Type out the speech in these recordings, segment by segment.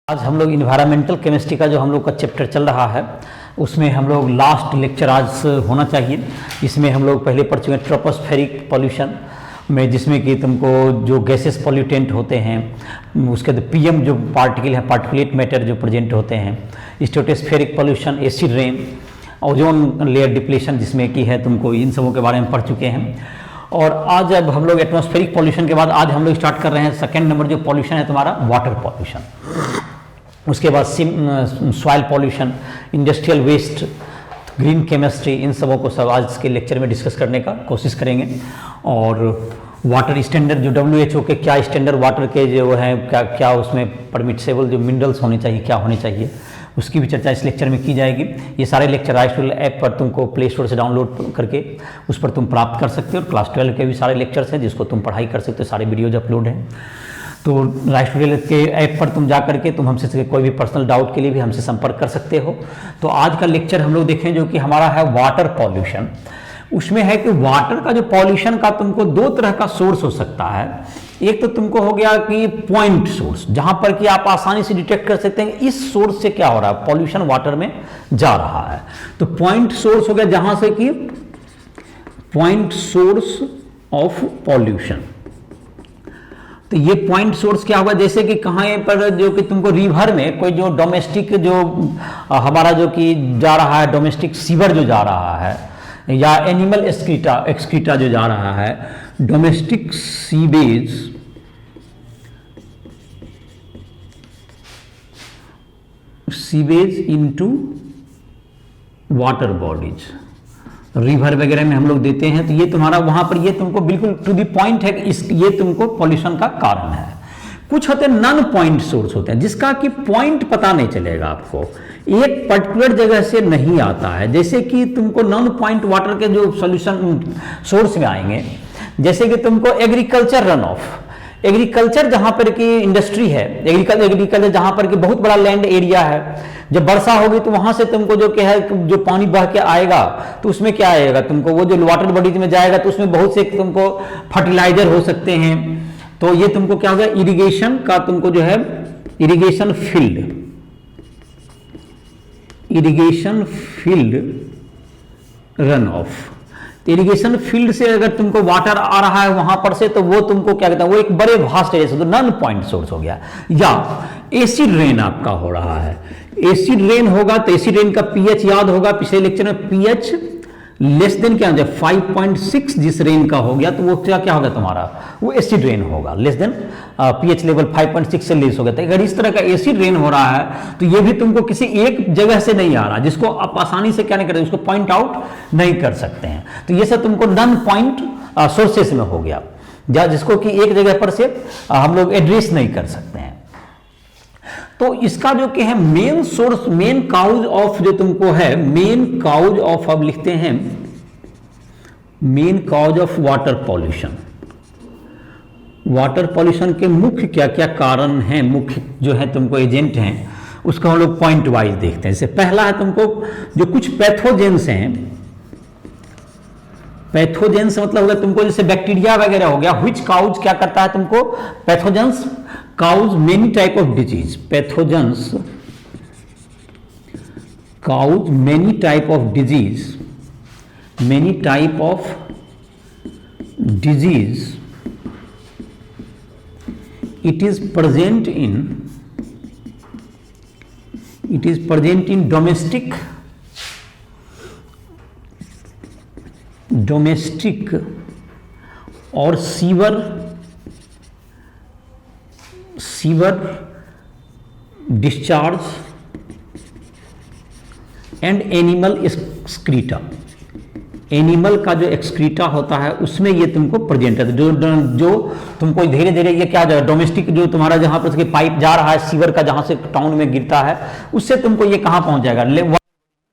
आज हम लोग इन्वायरमेंटल केमिस्ट्री का जो हम लोग का चैप्टर चल रहा है उसमें हम लोग लास्ट लेक्चर आज होना चाहिए। इसमें हम लोग पहले पढ़ चुके हैं ट्रोपोस्फेरिक पॉल्यूशन में, जिसमें कि तुमको जो गैसेस पॉल्यूटेंट होते हैं उसके बाद पीएम जो पार्टिकल है, पार्टिकुलेट मैटर जो प्रेजेंट होते हैं, stratospheric pollution, acid rain, ozone layer depletion जिसमें कि है, तुमको इन सबों के बारे में पढ़ चुके हैं। और आज अब हम लोग एटमॉस्फेरिक पॉल्यूशन के बाद आज हम लोग स्टार्ट कर रहे हैं सेकेंड नंबर जो पॉल्यूशन है तुम्हारा वाटर पॉल्यूशन। उसके बाद soil pollution, industrial waste, green chemistry, इन सबों को सब आज के लेक्चर में डिस्कस करने का कोशिश करेंगे। और वाटर स्टैंडर्ड जो WHO के क्या स्टैंडर्ड वाटर के जो है, क्या उसमें परमिटेबल जो मिनरल्स होने चाहिए, क्या होने चाहिए, उसकी भी चर्चा इस लेक्चर में की जाएगी। ये सारे लेक्चर राइस्टूडियो ऐप पर तुमको प्ले स्टोर से डाउनलोड करके उस पर तुम प्राप्त कर सकते हो। और क्लास 12 के भी सारे लेक्चर्स हैं जिसको तुम पढ़ाई कर सकते हो, सारे वीडियोज अपलोड हैं। तो राइस्टूडियो के ऐप पर तुम जा करके तुम हमसे कोई भी पर्सनल डाउट के लिए भी हमसे संपर्क कर सकते हो। तो आज का लेक्चर हम लोग देखें जो कि हमारा है वाटर पॉल्यूशन। उसमें है कि वाटर का जो पॉल्यूशन का तुमको दो तरह का सोर्स हो सकता है। एक तो तुमको हो गया कि पॉइंट सोर्स, जहां पर कि आप आसानी से डिटेक्ट कर सकते हैं इस सोर्स से क्या हो रहा है, पॉल्यूशन वाटर में जा रहा है। तो पॉइंट सोर्स हो गया जहां से कि पॉइंट सोर्स ऑफ पॉल्यूशन। तो ये पॉइंट सोर्स क्या होगा, जैसे कि कहाँ पर जो कि तुमको रिवर में कोई जो डोमेस्टिक जो हमारा जो कि जा रहा है, डोमेस्टिक सीवर जो जा रहा है, या एनिमल एक्सक्रीटा जो जा रहा है, domestic sewage into water bodies, river वगैरह में हम लोग देते हैं। तो ये तुम्हारा वहां पर ये तुमको बिल्कुल टू दी पॉइंट है कि ये तुमको पॉल्यूशन का कारण है। कुछ होते हैं नॉन पॉइंट सोर्स होते हैं जिसका कि पॉइंट पता नहीं चलेगा आपको, एक पर्टिकुलर जगह से नहीं आता है। जैसे कि तुमको नॉन पॉइंट वाटर के जो सॉल्यूशन सोर्स में आएंगे, जैसे कि तुमको एग्रीकल्चर रन ऑफ, एग्रीकल्चर जहां पर कि इंडस्ट्री है, एग्रीकल्चर जहां पर कि बहुत बड़ा लैंड एरिया है, जब वर्षा होगी तो वहां से तुमको जो क्या है, जो पानी बह के आएगा तो उसमें क्या आएगा, तुमको वो जो वाटर बॉडीज में जाएगा तो उसमें बहुत से तुमको फर्टिलाइजर हो सकते हैं। तो ये तुमको क्या होगा, इरिगेशन का तुमको जो है irrigation field run of. Irrigation field से अगर तुमको वाटर आ रहा है वहां पर से, तो वो तुमको क्या कहता है, वो एक बड़े भास्ट एरिया से तो नॉन पॉइंट सोर्स हो गया। या एसिड रेन आपका हो रहा है, एसिड रेन होगा तो एसिड रेन का पीएच याद होगा पिछले लेक्चर में, पीएच लेस देन क्या हो जाए 5.6 जिस रेन का हो गया तो वो क्या होगा तुम्हारा, वो एसिड रेन होगा। लेस देन पीएच लेवल 5.6 से लेस हो गया। तो अगर इस तरह का एसिड रेन हो रहा है तो ये भी तुमको किसी एक जगह से नहीं आ रहा, जिसको आप आसानी से क्या नहीं करते, उसको पॉइंट आउट नहीं कर सकते हैं। तो ये सब तुमको नॉन पॉइंट सोर्सेस में हो गया, जिसको कि एक जगह पर से हम लोग एड्रेस नहीं कर सकते हैं। तो इसका जो कि है main source, main cause of जो तुमको है, मेन काउज ऑफ, अब लिखते हैं main cause of water pollution. Water pollution के मुख्य क्या क्या कारण हैं, मुख्य जो है तुमको एजेंट हैं, उसका हम लोग पॉइंट वाइज देखते हैं। जैसे पहला है तुमको जो कुछ पैथोजेंस हैं, पैथोजेंस मतलब होगा तुमको जैसे बैक्टीरिया वगैरह हो गया, व्हिच काउज क्या करता है तुमको, pathogens cause many type of disease, pathogens cause many type of disease, many type of disease. It is present in domestic or sewer discharge and animal excreta. Animal का जो excreta होता है उसमें ये तुमको प्रेजेंट है। जो तुमको धीरे धीरे ये क्या जाएगा, डोमेस्टिक जो तुम्हारा जहां पर पाइप जा रहा है सीवर का, जहां से टाउन में गिरता है, उससे तुमको ये कहां पहुंच जाएगा,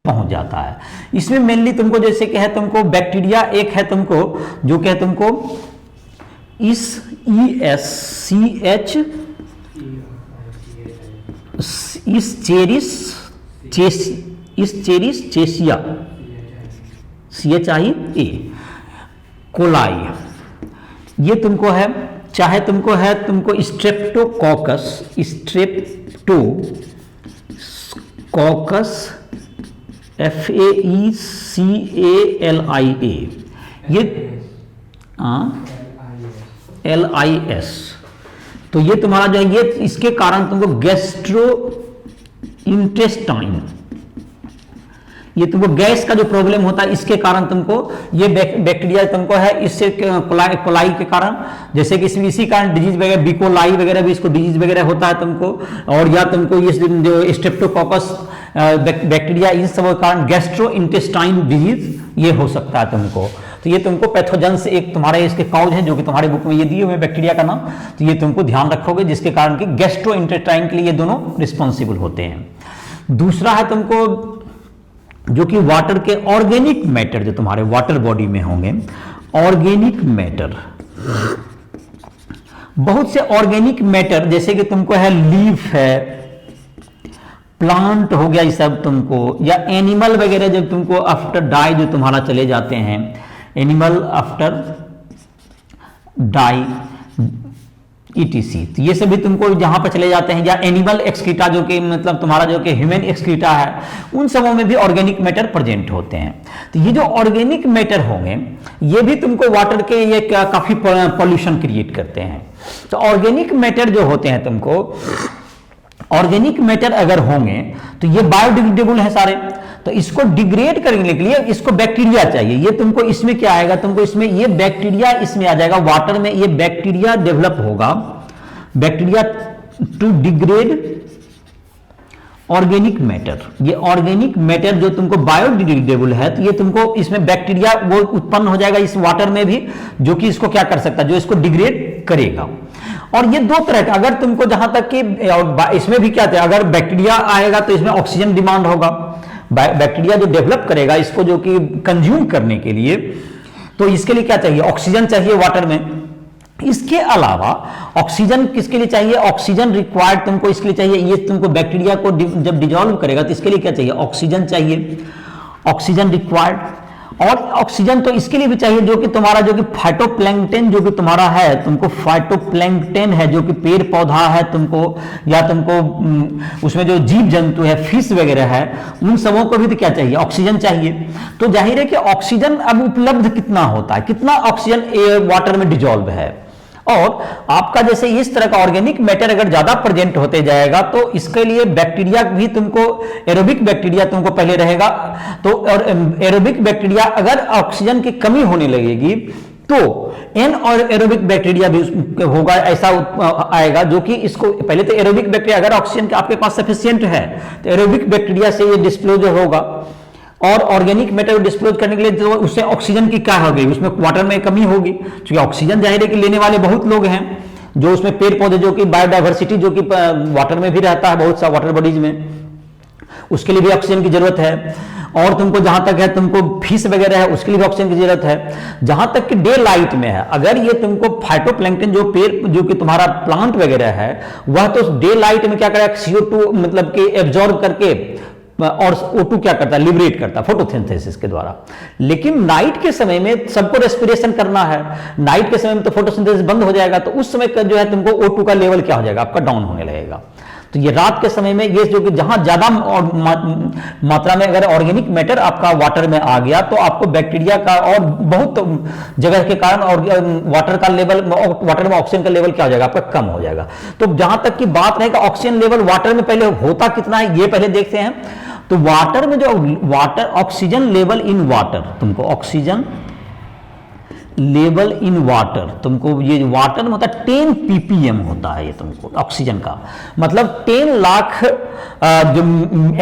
पहुंच जाता है। इसमें मेनली तुमको जैसे कि है तुमको बैक्टीरिया एक है तुमको जो कि है तुमको चेसिया CHIA कोलाई, ये तुमको है, चाहे तुमको है तुमको स्ट्रेप्टोकोकस स्ट्रेप्टोकॉकस, FAECALIA, ये LIS, तो ये तुम्हारा जो है ये इसके कारण तुमको गैस्ट्रो इंटेस्टाइन, ये तुमको गैस का जो प्रॉब्लम होता है इसके कारण तुमको ये बैक्टीरिया तुमको है, इससे कोलाई के कारण, जैसे कि इसी कारण डिजीज वगैरह बिकोलाई वगैरह भी इसको डिजीज वगैरह होता है तुमको, और या तुमको ये जो स्ट्रेप्टोकॉकस बैक्टीरिया इन सब के कारण गैस्ट्रो इंटेस्टाइन डिजीज ये हो सकता है तुमको। तो ये तुमको पैथोजन से एक तुम्हारे इसके काउज है जो कि तुम्हारे बुक में ये दिए हुए बैक्टीरिया का नाम, तो ये तुमको ध्यान रखोगे जिसके कारण कि गैस्ट्रो इंटेस्टाइन के लिए ये दोनों रिस्पॉन्सिबल होते हैं। दूसरा है तुमको जो कि वाटर के ऑर्गेनिक मैटर जो तुम्हारे वाटर बॉडी में होंगे, ऑर्गेनिक मैटर, बहुत से ऑर्गेनिक मैटर जैसे कि तुमको है लीफ है, प्लांट हो गया ये सब तुमको, या एनिमल वगैरह जब तुमको आफ्टर डाई जो तुम्हारा चले जाते हैं, एनिमल आफ्टर डाई ETC, तो ये सभी तुमको जहां पर चले जाते हैं, या एनिमल एक्सक्रीटा जो कि मतलब तुम्हारा जो कि ह्यूमन एक्सक्रीटा है, उन सबों में भी ऑर्गेनिक मैटर प्रेजेंट होते हैं। तो ये जो ऑर्गेनिक मैटर होंगे ये भी तुमको वाटर के ये काफी पॉल्यूशन क्रिएट करते हैं। तो ऑर्गेनिक मैटर जो होते हैं तुमको, ऑर्गेनिक मैटर अगर होंगे तो ये बायोडिग्रेडेबल है सारे, तो इसको डिग्रेड करने के लिए इसको बैक्टीरिया चाहिए। ये तुमको इसमें क्या आएगा, तुमको इसमें ये बैक्टीरिया इसमें आ जाएगा, वाटर में ये बैक्टीरिया डेवलप होगा, bacteria to degrade organic matter. ये ऑर्गेनिक मैटर जो तुमको बायोडिग्रेडेबल है, तो ये तुमको इसमें बैक्टीरिया वो उत्पन्न हो जाएगा इस वाटर में भी, जो कि इसको क्या कर सकता है, जो इसको डिग्रेड करेगा। और ये दो तरह का, अगर तुमको जहां तक कि इसमें भी क्या था, अगर बैक्टीरिया आएगा तो इसमें ऑक्सीजन डिमांड होगा, बैक्टीरिया जो डेवलप करेगा इसको जो कि कंज्यूम करने के लिए, तो इसके लिए क्या चाहिए, ऑक्सीजन चाहिए वाटर में। इसके अलावा ऑक्सीजन किसके लिए चाहिए, ऑक्सीजन रिक्वायर्ड तुमको इसके लिए चाहिए, ये तुमको बैक्टीरिया को जब डिजॉल्व करेगा तो इसके लिए क्या चाहिए, ऑक्सीजन चाहिए, ऑक्सीजन रिक्वायर्ड। और ऑक्सीजन तो इसके लिए भी चाहिए जो कि तुम्हारा जो कि फाइटोप्लैंक्टन जो कि तुम्हारा है, तुमको फाइटोप्लैंक्टन है जो कि पेड़ पौधा है तुमको, या तुमको उसमें जो जीव जंतु है, फिश वगैरह है, उन सबों को भी तो क्या चाहिए, ऑक्सीजन चाहिए। तो जाहिर है कि ऑक्सीजन अब उपलब्ध कितना होता है, कितना ऑक्सीजन वाटर में डिजॉल्व है, और आपका जैसे इस तरह का ऑर्गेनिक मैटर अगर ज्यादा प्रेजेंट होते जाएगा तो इसके लिए बैक्टीरिया भी तुमको, एरोबिक बैक्टीरिया तुमको पहले रहेगा, तो और एरोबिक बैक्टीरिया अगर ऑक्सीजन की कमी होने लगेगी तो एन और एरोबिक बैक्टीरिया भी होगा, ऐसा आएगा जो कि इसको पहले तो एरोबिक बैक्टीरिया अगर ऑक्सीजन आपके पास सफिशिएंट है तो एरोबिक बैक्टीरिया से ये डिस्क्लोज होगा, और ऑर्गेनिक मैटर डिस्क्लोज करने के लिए तो उससे ऑक्सीजन की क्या होगी, उसमें वाटर में कमी होगी, क्योंकि ऑक्सीजन जाहिर है कि लेने वाले बहुत लोग हैं, जो उसमें पेड़ पौधे जो कि बायोडाइवर्सिटी जो कि वाटर में भी रहता है बहुत सा वाटर बॉडीज में, उसके लिए भी ऑक्सीजन की जरूरत है। और तुमको जहां तक है तुमको फिश वगैरह है उसके लिए भी ऑक्सीजन की जरूरत है। जहां तक कि डे लाइट में है, अगर ये तुमको फाइटोप्लैंक्टन जो पेड़ जो कि तुम्हारा प्लांट वगैरह है वह तो डे लाइट में क्या करेगा, CO2 मतलब कि एब्जॉर्ब करके, और O2 क्या करता है, लिबरेट करता है फोटोसिंथेसिस के द्वारा। लेकिन नाइट के समय में सबको रेस्पिरेशन करना है, नाइट के समय में तो फोटोसिंथेसिस बंद हो जाएगा, तो उस समय का जो है तुमको O2 का लेवल क्या हो जाएगा, आपका डाउन होने लगेगा। तो ये रात के समय में ये जो कि जहां ज्यादा मात्रा में अगर ऑर्गेनिक मैटर आपका वाटर में आ गया तो आपको बैक्टीरिया का और बहुत जगह के कारण और वाटर का लेवल, वाटर में ऑक्सीजन का लेवल क्या हो जाएगा, आपका कम हो जाएगा। तो जहां तक की बात रहेगा ऑक्सीजन लेवल वाटर में पहले होता कितना है ये पहले देखते हैं। तो वाटर में जो water oxygen level in water, तुमको ऑक्सीजन लेवल इन वाटर, तुमको ये वाटर में होता है 10 ppm होता है, ये तुमको ऑक्सीजन का मतलब 10 लाख जो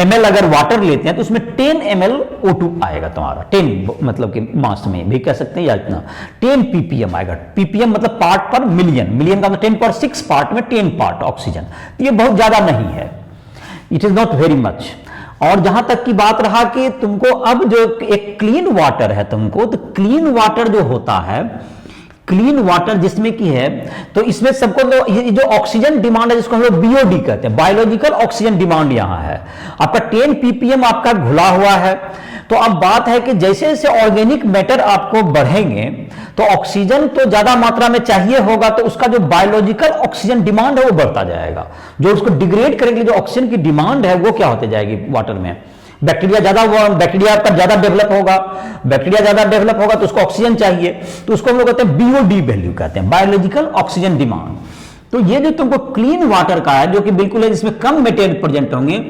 ml अगर वाटर लेते हैं तो उसमें 10 ml O2 आएगा तुम्हारा, 10 मतलब कि मास में भी कह सकते हैं, या इतना 10 ppm आएगा। ppm मतलब पार्ट पर मिलियन, मिलियन का मतलब 10/6 पार्ट में 10 पार्ट ऑक्सीजन, ये बहुत ज्यादा नहीं है, it is not very much. और जहां तक की बात रहा कि तुमको अब जो एक क्लीन वाटर है तुमको, तो क्लीन वाटर जो होता है, क्लीन वाटर जिसमें की है, तो इसमें सबको तो ये जो ऑक्सीजन डिमांड है जिसको हम लोग बीओडी कहते हैं, बायोलॉजिकल ऑक्सीजन डिमांड यहां है आपका 10 ppm आपका घुला हुआ है। तो अब बात है कि जैसे जैसे ऑर्गेनिक मैटर आपको बढ़ेंगे तो ऑक्सीजन तो ज्यादा मात्रा में चाहिए होगा, तो उसका जो बायोलॉजिकल ऑक्सीजन डिमांड है वो बढ़ता जाएगा। जो उसको डिग्रेड करेंगे, जो ऑक्सीजन की डिमांड है वो क्या होते जाएगी वाटर में, बैक्टीरिया आपका ज्यादा डेवलप होगा, बैक्टीरिया ज्यादा डेवलप होगा तो उसको ऑक्सीजन चाहिए, तो उसको हम लोग कहते हैं बीओडी वैल्यू कहते हैं, बायोलॉजिकल ऑक्सीजन डिमांड। तो ये जो तुमको क्लीन वाटर का है जो कि बिल्कुल है, जिसमें कम मटेरियल प्रेजेंट होंगे,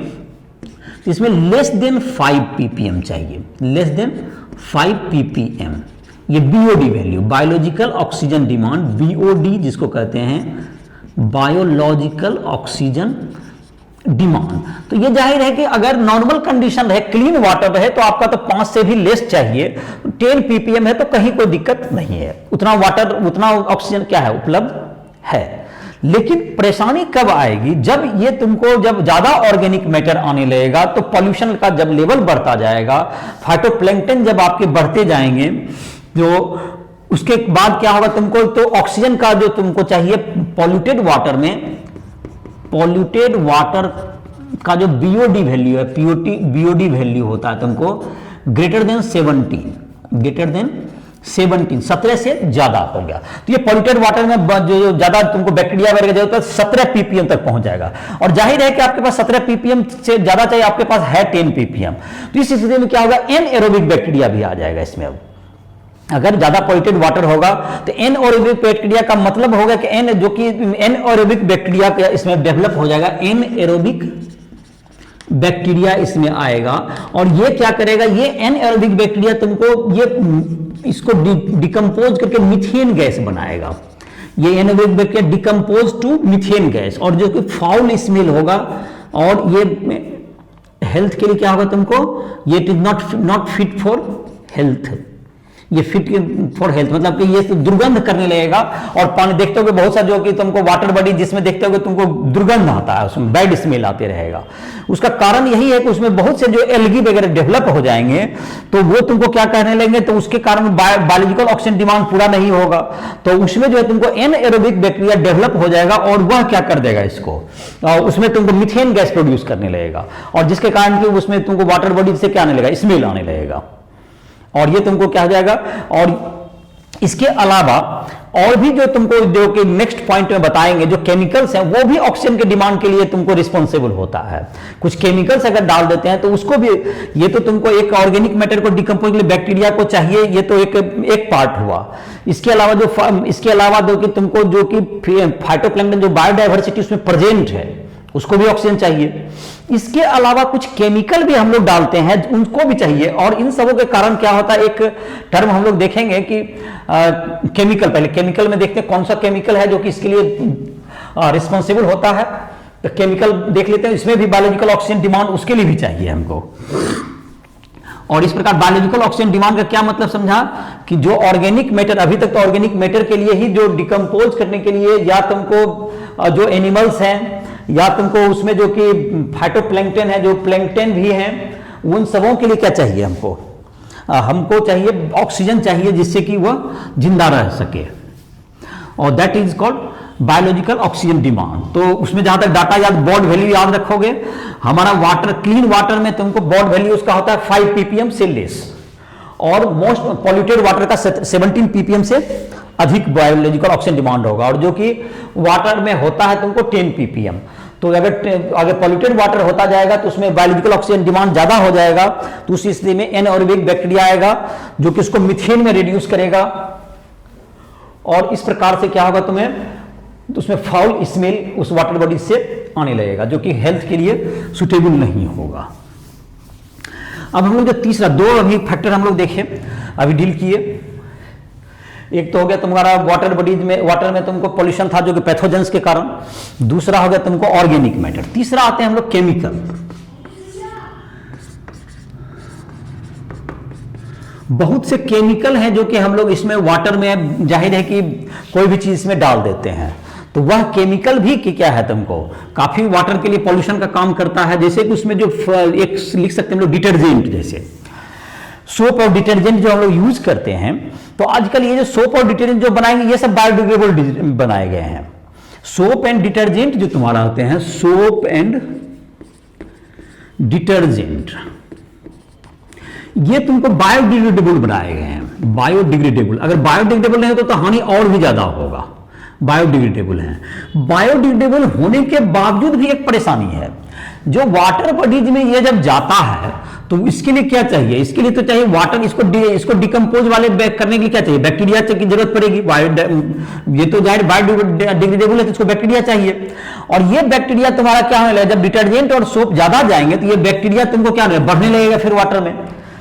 इसमें लेस देन 5 ppm चाहिए, लेस देन 5 ppm, ये BOD value, biological oxygen demand, BOD जिसको कहते हैं बायोलॉजिकल ऑक्सीजन डिमांड। तो ये जाहिर है कि अगर नॉर्मल कंडीशन है, क्लीन वाटर है, तो आपका तो 5 से भी लेस चाहिए, 10 ppm है तो कहीं कोई दिक्कत नहीं है, उतना वाटर उतना ऑक्सीजन क्या है उपलब्ध है। लेकिन परेशानी कब आएगी, जब ये तुमको जब ज्यादा ऑर्गेनिक मैटर आने लगेगा, तो पॉल्यूशन का जब लेवल बढ़ता जाएगा, फाइटोप्लैंक्टन जब आपके बढ़ते जाएंगे, जो उसके बाद क्या होगा तुमको, तो ऑक्सीजन का जो तुमको चाहिए पॉल्यूटेड वाटर में, पॉल्यूटेड वाटर का जो बीओडी वैल्यू है, बीओडी वैल्यू होता है तुमको ग्रेटर देन 17, ग्रेटर देन 17 से ज्यादा हो गया, तो ये पॉल्यूटेड वाटर में जो ज्यादा तुमको बैक्टीरिया वगैरह जरूरत है 17 ppm तक पहुंच जाएगा। और जाहिर है कि आपके पास 17 ppm से ज्यादा चाहिए, आपके पास है 10 ppm, तो इस स्थिति में क्या होगा, एनएरोबिक बैक्टीरिया भी आ जाएगा इसमें। अब अगर ज्यादा पॉल्यूटेड वाटर होगा तो एनएरोबिक बैक्टीरिया का मतलब होगा कि एन जो कि एनएरोबिक बैक्टीरिया इसमें डेवलप हो जाएगा, एनएरोबिक बैक्टीरिया इसमें आएगा। और ये क्या करेगा, ये एनएरोबिक बैक्टीरिया तुमको ये इसको डिकम्पोज करके मीथेन गैस बनाएगा, ये anaerobic bacteria decompose to methane gas, और जो कि फाउल स्मेल होगा, और ये हेल्थ के लिए क्या होगा तुमको, ये it is not fit for health, ये फिट फॉर हेल्थ मतलब कि ये दुर्गंध करने लगेगा। और पानी देखते हो बहुत सा जो कि तुमको वाटर बॉडी जिसमें देखते हो तुमको दुर्गंध आता है, उसमें बैड स्मेल आते रहेगा। उसका कारण यही है कि उसमें बहुत से जो एल्गी वगैरह डेवलप हो जाएंगे, तो वो तुमको क्या कहने लगेंगे, तो उसके कारण बायोलॉजिकल ऑक्सीजन डिमांड पूरा नहीं होगा, तो उसमें जो है तुमको एनएरोबिक बैक्टीरिया डेवलप हो जाएगा, और वह क्या कर देगा इसको, उसमें तुमको मीथेन गैस प्रोड्यूस करने लगेगा, और जिसके कारण कि उसमें तुमको वाटर बॉडी से क्या आने लगेगा, स्मेल आने लगेगा, और ये तुमको क्या हो जाएगा। और इसके अलावा और भी जो तुमको जो कि नेक्स्ट पॉइंट में बताएंगे, जो केमिकल्स हैं वो भी ऑक्सीजन के डिमांड के लिए तुमको रिस्पॉन्सिबल होता है। कुछ केमिकल्स अगर डाल देते हैं तो उसको भी, ये तो तुमको एक ऑर्गेनिक मैटर को डिकम्पोज के लिए बैक्टीरिया को चाहिए, ये तो एक पार्ट हुआ। इसके अलावा जो कि तुमको जो कि फाइटोप्लैंक्टन जो बायोडाइवर्सिटी उसमें प्रेजेंट है उसको भी ऑक्सीजन चाहिए। इसके अलावा कुछ केमिकल भी हम लोग डालते हैं, उनको भी चाहिए। और इन सबों के कारण क्या होता है, एक टर्म हम लोग देखेंगे कि केमिकल, पहले केमिकल में देखते हैं कौन सा केमिकल है जो कि इसके लिए रिस्पॉन्सिबल होता है। तो केमिकल देख लेते हैं, इसमें भी बायोलॉजिकल ऑक्सीजन डिमांड उसके लिए भी चाहिए हमको। और इस प्रकार बायोलॉजिकल ऑक्सीजन डिमांड का क्या मतलब समझा, कि जो ऑर्गेनिक मैटर, अभी तक तो ऑर्गेनिक मैटर के लिए ही जो डिकम्पोज करने के लिए, या तुमको जो एनिमल्स हैं, या तुमको उसमें जो कि फाइटोप्लैंक्टन है, जो प्लैंक्टन भी हैं, उन सबों के लिए क्या चाहिए हमको चाहिए ऑक्सीजन चाहिए, जिससे कि वह जिंदा रह सके, और that is called biological oxygen demand. तो उसमें जहां तक डाटा याद, बॉड वैल्यू याद रखोगे, हमारा वाटर, क्लीन वाटर में तुमको बॉड वैल्यू उसका होता है 5 ppm से लेस, और मोस्ट पॉल्यूटेड वाटर का 17 ppm से अधिक बायोलॉजिकल ऑक्सीजन डिमांड होगा, और जो कि वाटर में होता है तुमको 10 ppm। तो अगर पॉल्यूटेड वाटर होता जाएगा तो उसमें बायोलॉजिकल ऑक्सीजन डिमांड ज्यादा हो जाएगा, तो उस स्थिति में एनएरोबिक बैक्टीरिया आएगा जो कि उसको मीथेन में रिड्यूस करेगा, और इस प्रकार से क्या होगा, तुम्हें तो उसमें फाउल स्मेल उस वाटर बॉडी से आने लगेगा, जो कि हेल्थ के लिए सुटेबल नहीं होगा। अब हम लोग जो तीसरा, दो अभी फैक्टर हम लोग देखे, अभी डील किए। एक तो हो गया तुम्हारा वाटर बॉडीज में, वाटर में तुमको पोल्यूशन था जो कि पैथोजेंस के कारण, दूसरा हो गया तुमको ऑर्गेनिक मैटर, तीसरा आते हैं हम लोग केमिकल। बहुत से केमिकल हैं जो कि हम लोग इसमें वाटर में, जाहिर है कि कोई भी चीज इसमें डाल देते हैं, तो वह केमिकल भी कि क्या है तुमको काफी वाटर के लिए पॉल्यूशन का काम करता है। जैसे कि उसमें जो एक लिख सकते हैं हम लोग डिटर्जेंट, जैसे सोप और डिटर्जेंट जो हम लोग यूज करते हैं, तो आजकल ये जो सोप और डिटर्जेंट जो बनाएंगे ये सब बायोडिग्रेडेबल बनाए गए हैं। सोप एंड डिटर्जेंट जो तुम्हारा होते हैं, सोप एंड डिटर्जेंट, ये तुमको बायोडिग्रेडेबल बनाए गए हैं। बायोडिग्रेडेबल, अगर बायोडिग्रेडेबल नहीं तो हानि और भी ज्यादा होगा। बायोडिग्रेडेबल है। बायोडिग्रेडेबल होने के बावजूद भी एक परेशानी है, जो वाटर बॉडीज में ये जब जाता है तो इसके लिए क्या चाहिए? इसके लिए तो चाहिए वाटर, इसको डिकम्पोज वाले करने के लिए क्या चाहिए? बैक्टीरिया की जरूरत पड़ेगी। ये तो जाहिर बायोडिग्रेडेबल है तो इसको बैक्टीरिया चाहिए, और ये बैक्टीरिया तुम्हारा क्या होने लगेगा? जब डिटर्जेंट और सोप ज्यादा जाएंगे तो ये बैक्टीरिया तुमको क्या होने, बढ़ने लगेगा फिर वाटर में।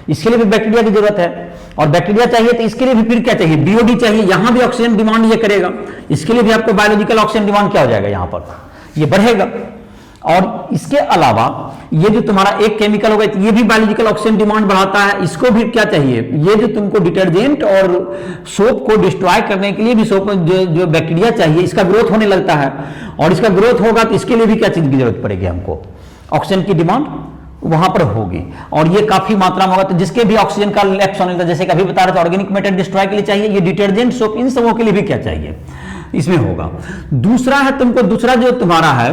इसके लिए भी बैक्टीरिया की जरूरत है, और बैक्टीरिया चाहिए तो इसके लिए भी फिर क्या चाहिए? बीओडी चाहिए। यहां भी ऑक्सीजन डिमांड ये करेगा, इसके लिए भी आपको बायोलॉजिकल ऑक्सीजन डिमांड क्या हो जाएगा? यहां पर ये बढ़ेगा। और इसके अलावा ये जो तुम्हारा एक केमिकल होगा ये भी बायोलॉजिकल ऑक्सीजन डिमांड बढ़ाता है, इसको भी क्या चाहिए? ये जो तुमको डिटर्जेंट और सोप को डिस्ट्रॉय करने के लिए भी सोप जो बैक्टीरिया चाहिए, इसका ग्रोथ होने लगता है, और इसका ग्रोथ होगा तो इसके लिए भी क्या चीज की जरूरत पड़ेगी? हमको ऑक्सीजन की डिमांड वहां पर होगी, और ये काफी मात्रा में होगा। तो जिसके भी ऑक्सीजन का लैप्स होने लगता है, जैसे कभी बता रहे थे ऑर्गेनिक मैटर डिस्ट्रॉय के लिए चाहिए, ये डिटर्जेंट सोप इन सबों के लिए भी क्या चाहिए? इसमें होगा। दूसरा है तुमको, दूसरा जो तुम्हारा है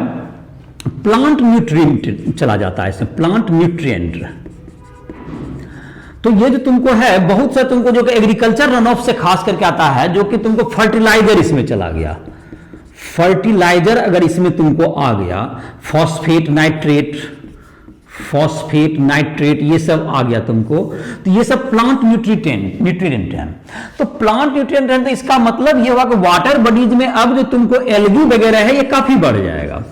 प्लांट न्यूट्रिएंट चला जाता है इसमें, प्लांट न्यूट्रिएंट। तो ये जो तुमको है बहुत सा तुमको जो कि एग्रीकल्चर रन ऑफ से खास करके आता है, जो कि तुमको फर्टिलाइजर इसमें चला गया। फर्टिलाइजर अगर इसमें तुमको आ गया, फॉस्फेट नाइट्रेट ये सब आ गया तुमको, तो ये सब प्लांट न्यूट्रिएंट है। तो प्लांट न्यूट्रिएंट है तो इसका मतलब ये हुआ कि वाटर बॉडीज में अब जो तुमको एल्गी वगैरह है ये काफी बढ़ जाएगा,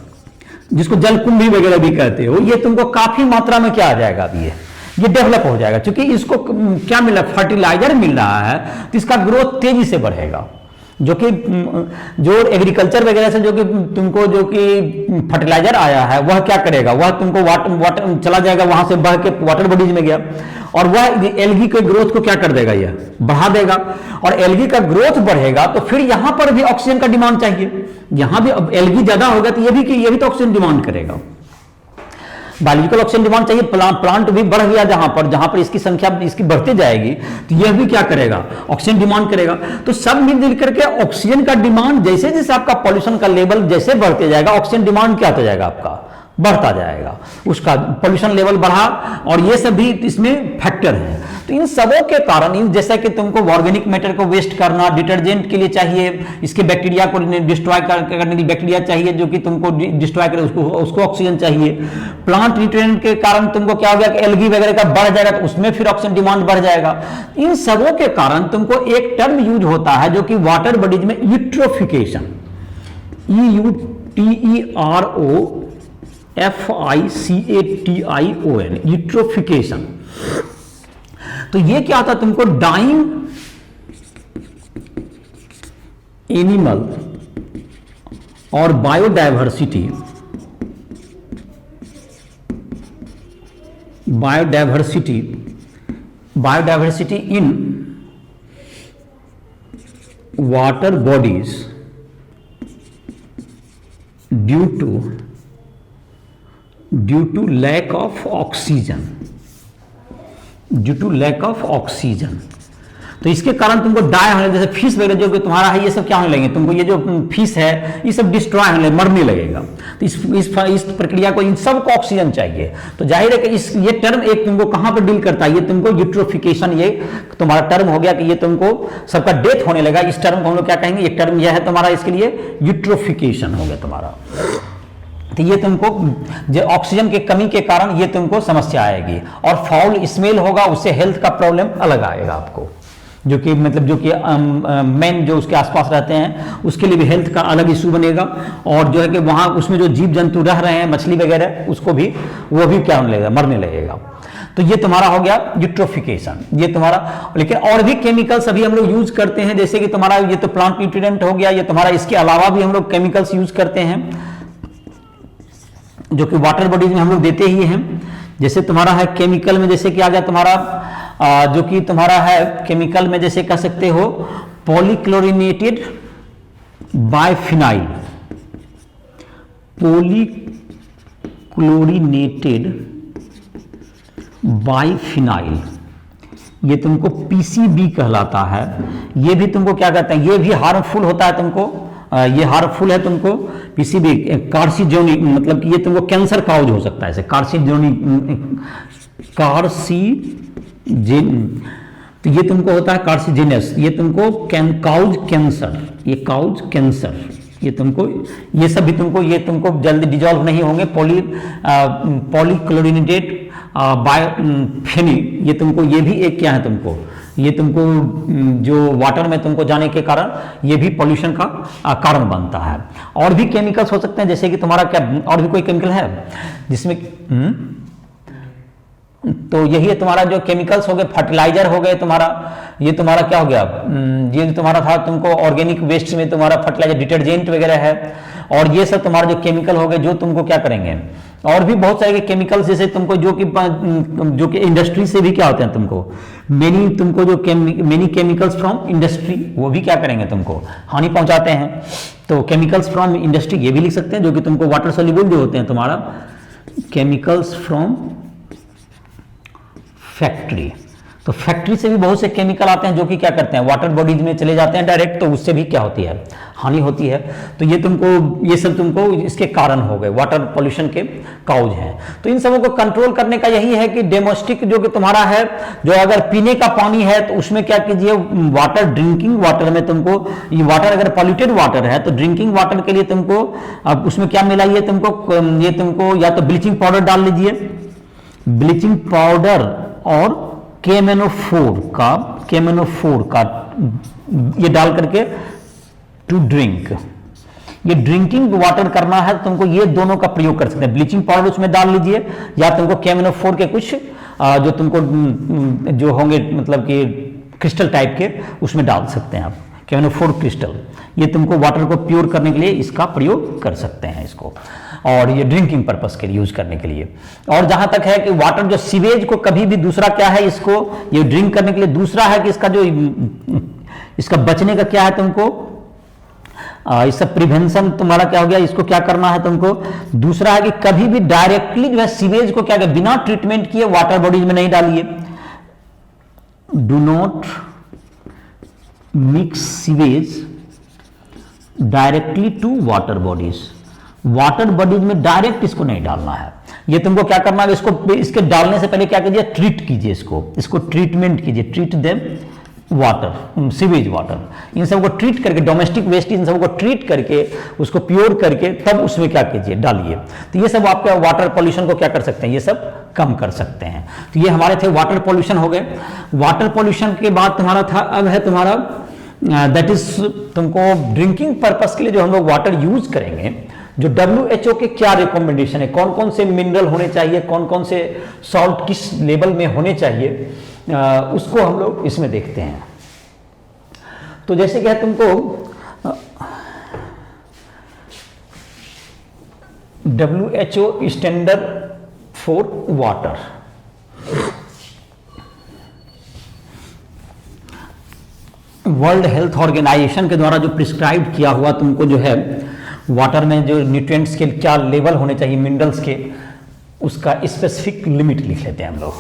जिसको जलकुंभी वगैरह भी कहते हो, ये तुमको काफी मात्रा में क्या आ जाएगा? अब ये डेवलप हो जाएगा, क्योंकि इसको क्या मिला? फर्टिलाइजर मिल रहा है, तो इसका ग्रोथ तेजी से बढ़ेगा। जो एग्रीकल्चर वगैरह से जो कि तुमको जो कि फर्टिलाइजर आया है वह क्या करेगा? वह तुमको वाटर चला जाएगा, वहां से बह के वाटर बॉडीज में गया, और वह एल्गी के ग्रोथ को क्या कर देगा? यह बढ़ा देगा, और एल्गी का ग्रोथ बढ़ेगा तो फिर यहां पर भी ऑक्सीजन का डिमांड चाहिए। यहां भी अब एल्गी ज्यादा होगा तो ये भी तो ऑक्सीजन डिमांड करेगा। बायोलॉजिकल ऑक्सीजन डिमांड चाहिए, प्लांट भी बढ़ गया, जहां पर इसकी संख्या इसकी बढ़ती जाएगी तो यह भी क्या करेगा? ऑक्सीजन डिमांड करेगा। तो सब मिलजुल करके ऑक्सीजन का डिमांड, जैसे जैसे आपका पॉल्यूशन का लेवल जैसे बढ़ते जाएगा, ऑक्सीजन डिमांड क्या होता जाएगा? आपका बढ़ता जाएगा, उसका पॉल्यूशन लेवल बढ़ा, और ये सब भी इसमें फैक्टर है। तो इन सबों के कारण, जैसा कि तुमको ऑर्गेनिक मैटर को वेस्ट करना, डिटर्जेंट के लिए चाहिए इसके बैक्टीरिया को डिस्ट्रॉय करने के लिए बैक्टीरिया चाहिए जो कि तुमको डिस्ट्रॉय करे, उसको ऑक्सीजन चाहिए। प्लांट न्यूट्रिएंट के कारण तुमको क्या हो गया कि एल्गी वगैरह का बढ़ जाएगा, तो उसमें फिर ऑक्सीजन डिमांड बढ़ जाएगा। इन सबों के कारण तुमको एक टर्म यूज होता है जो कि वाटर बॉडीज में यूट्रोफिकेशन, EUTROFICATION, यूट्रोफिकेशन। तो ये क्या होता है? तुमको डाइंग एनिमल और biodiversity in water bodies due to lack of oxygen. तो इसके कारण तुमको डाई होने, जैसे फिश वगैरह जो कि तुम्हारा है, ये सब क्या होने लगेंगे? तुमको ये जो फिश है ये सब डिस्ट्रॉय होने, मरने लगेगा। तो इस प्रक्रिया को, इन सब को ऑक्सीजन चाहिए। तो जाहिर है कि ये टर्म एक तुमको कहां पर डील करता है? ये तुमको यूट्रोफिकेशन, ये तुम्हारा टर्म हो गया कि ये तुमको सबका डेथ होने लगा। इस टर्म को हम लोग क्या कहेंगे? एक टर्म यह है तुम्हारा, इसके लिए यूट्रोफिकेशन हो गया तुम्हारा। तो ये तुमको जो ऑक्सीजन की कमी के कारण ये तुमको समस्या आएगी, और फाउल स्मेल होगा, उससे हेल्थ का प्रॉब्लम अलग आएगा आपको, जो कि मतलब जो कि मेन जो उसके आसपास रहते हैं उसके लिए भी हेल्थ का अलग इशू बनेगा, और जो है कि वहाँ उसमें जो जीव जंतु रह रहे हैं, मछली वगैरह, उसको भी वो भी क्या होने लगेगा? मरने लगेगा। तो ये तुम्हारा हो गया यूट्रोफिकेशन, ये तुम्हारा। लेकिन और भी केमिकल्स अभी हम लोग यूज करते हैं, जैसे कि तुम्हारा ये तो प्लांट न्यूट्रिएंट हो गया, ये तुम्हारा इसके अलावा भी हम लोग केमिकल्स यूज करते हैं जो कि वाटर बॉडीज में हम लोग देते ही हैं। जैसे तुम्हारा है केमिकल में, जैसे कि आ गया तुम्हारा जो कि तुम्हारा है केमिकल में, जैसे कह सकते हो पॉलीक्लोरिनेटेड बाइफिनाइल, ये तुमको पीसीबी कहलाता है। ये भी तुमको क्या कहते हैं, ये भी हार्मफुल होता है तुमको, ये हार्मफुल है तुमको पीसीबी, कार्सिनोजेनिक, मतलब कि ये तुमको कैंसर काउज हो सकता है ऐसे, कार्सिजेन, तो ये तुमको होता है कार्सिजेनस, ये तुमको काउज कैंसर, ये काउज कैंसर, ये तुमको, ये सब भी तुमको, ये तुमको जल्दी डिजॉल्व नहीं होंगे, पॉलीक्लोरिनेटेड बायोफेनिल, ये तुमको, ये भी एक क्या है तुमको, ये तुमको जो वाटर में तुमको जाने के कारण ये भी पॉल्यूशन का कारण बनता है। और भी केमिकल्स हो सकते हैं, जैसे कि तुम्हारा क्या, और भी कोई केमिकल है जिसमें तो यही है तुम्हारा जो केमिकल्स हो गए, फर्टिलाइजर हो गए तुम्हारा, ये तुम्हारा क्या हो गया, ये तुम्हारा था तुमको ऑर्गेनिक वेस्ट में तुम्हारा फर्टिलाइजर, डिटर्जेंट वगैरह है, और ये सब तुम्हारा जो केमिकल हो गए जो तुमको क्या करेंगे। और भी बहुत सारे केमिकल्स जैसे तुमको जो कि इंडस्ट्री से भी क्या होते हैं तुमको, तुमको जो मेनी केमिकल्स फ्रॉम इंडस्ट्री, वो भी क्या करेंगे तुमको हानि पहुंचाते हैं। तो केमिकल्स फ्रॉम इंडस्ट्री ये भी लिख सकते हैं, जो कि तुमको वाटर सोल्यूबल जो होते हैं तुम्हारा, केमिकल्स फ्रॉम फैक्ट्री। तो फैक्ट्री से भी बहुत से केमिकल आते हैं जो कि क्या करते हैं, वाटर बॉडीज में चले जाते हैं डायरेक्ट, तो उससे भी क्या होती है, हानि होती है। तो ये तुमको, ये सब तुमको इसके कारण हो गए, वाटर पोल्यूशन के काउज हैं। तो इन सबों को कंट्रोल करने का यही है कि डोमेस्टिक जो कि तुम्हारा है, जो अगर पीने का पानी है तो उसमें क्या कीजिए, वाटर, ड्रिंकिंग वाटर में तुमको, ये वाटर अगर पॉल्यूटेड वाटर है तो ड्रिंकिंग वाटर के लिए तुमको अब उसमें क्या मिलाइए तुमको, ये तुमको या तो ब्लीचिंग पाउडर डाल लीजिए, ब्लीचिंग पाउडर और केमेनोफोर का ये डाल करके टू ड्रिंक, ये ड्रिंकिंग वाटर करना है तुमको, ये दोनों का प्रयोग कर सकते हैं। ब्लीचिंग पाउडर उसमें डाल लीजिए, या तुमको केमेनोफोर के कुछ जो तुमको जो होंगे मतलब कि क्रिस्टल टाइप के उसमें डाल सकते हैं आप, केमेनोफोर क्रिस्टल, ये तुमको वाटर को प्योर करने के लिए इसका प्रयोग कर सकते हैं इसको, और ये ड्रिंकिंग पर्पस के लिए यूज करने के लिए। और जहां तक है कि वाटर जो सीवेज को कभी भी, दूसरा क्या है इसको, ये ड्रिंक करने के लिए, दूसरा है कि इसका जो इसका बचने का क्या है तुमको, इसका प्रिवेंशन तुम्हारा क्या हो गया, इसको क्या करना है तुमको। दूसरा है कि कभी भी डायरेक्टली जो है सीवेज को क्या कर, बिना ट्रीटमेंट किए वाटर बॉडीज में नहीं डालिए। Do not mix sewage directly to water bodies, water bodies में डायरेक्ट इसको नहीं डालना है। ये तुमको क्या करना है, इसको, इसके डालने से पहले क्या कीजिए, ट्रीट कीजिए इसको ट्रीटमेंट कीजिए, treat them water, sewage water, इन सबको ट्रीट करके, डोमेस्टिक वेस्ट इन सबको ट्रीट करके, उसको प्योर करके तब उसमें क्या कीजिए, डालिए। तो ये सब आपका वाटर पॉल्यूशन को क्या कर सकते हैं, ये सब कम कर सकते हैं। तो ये हमारे थे वाटर पॉल्यूशन हो गए। वाटर पॉल्यूशन के बाद तुम्हारा था, अब है तुम्हारा दैट इज तुमको ड्रिंकिंग पर्पस के लिए जो हम लोग वाटर यूज करेंगे, जो WHO के क्या रिकमेंडेशन है, कौन कौन से मिनरल होने चाहिए, कौन कौन से सॉल्ट किस लेवल में होने चाहिए, उसको हम लोग इसमें देखते हैं। तो जैसे कि तुमको WHO standard for water, world health organization के द्वारा जो प्रिस्क्राइब किया हुआ तुमको जो है वाटर में जो न्यूट्रिएंट्स के क्या लेवल होने चाहिए, मिनरल्स के, उसका स्पेसिफिक लिमिट लिख लेते हैं हम लोग।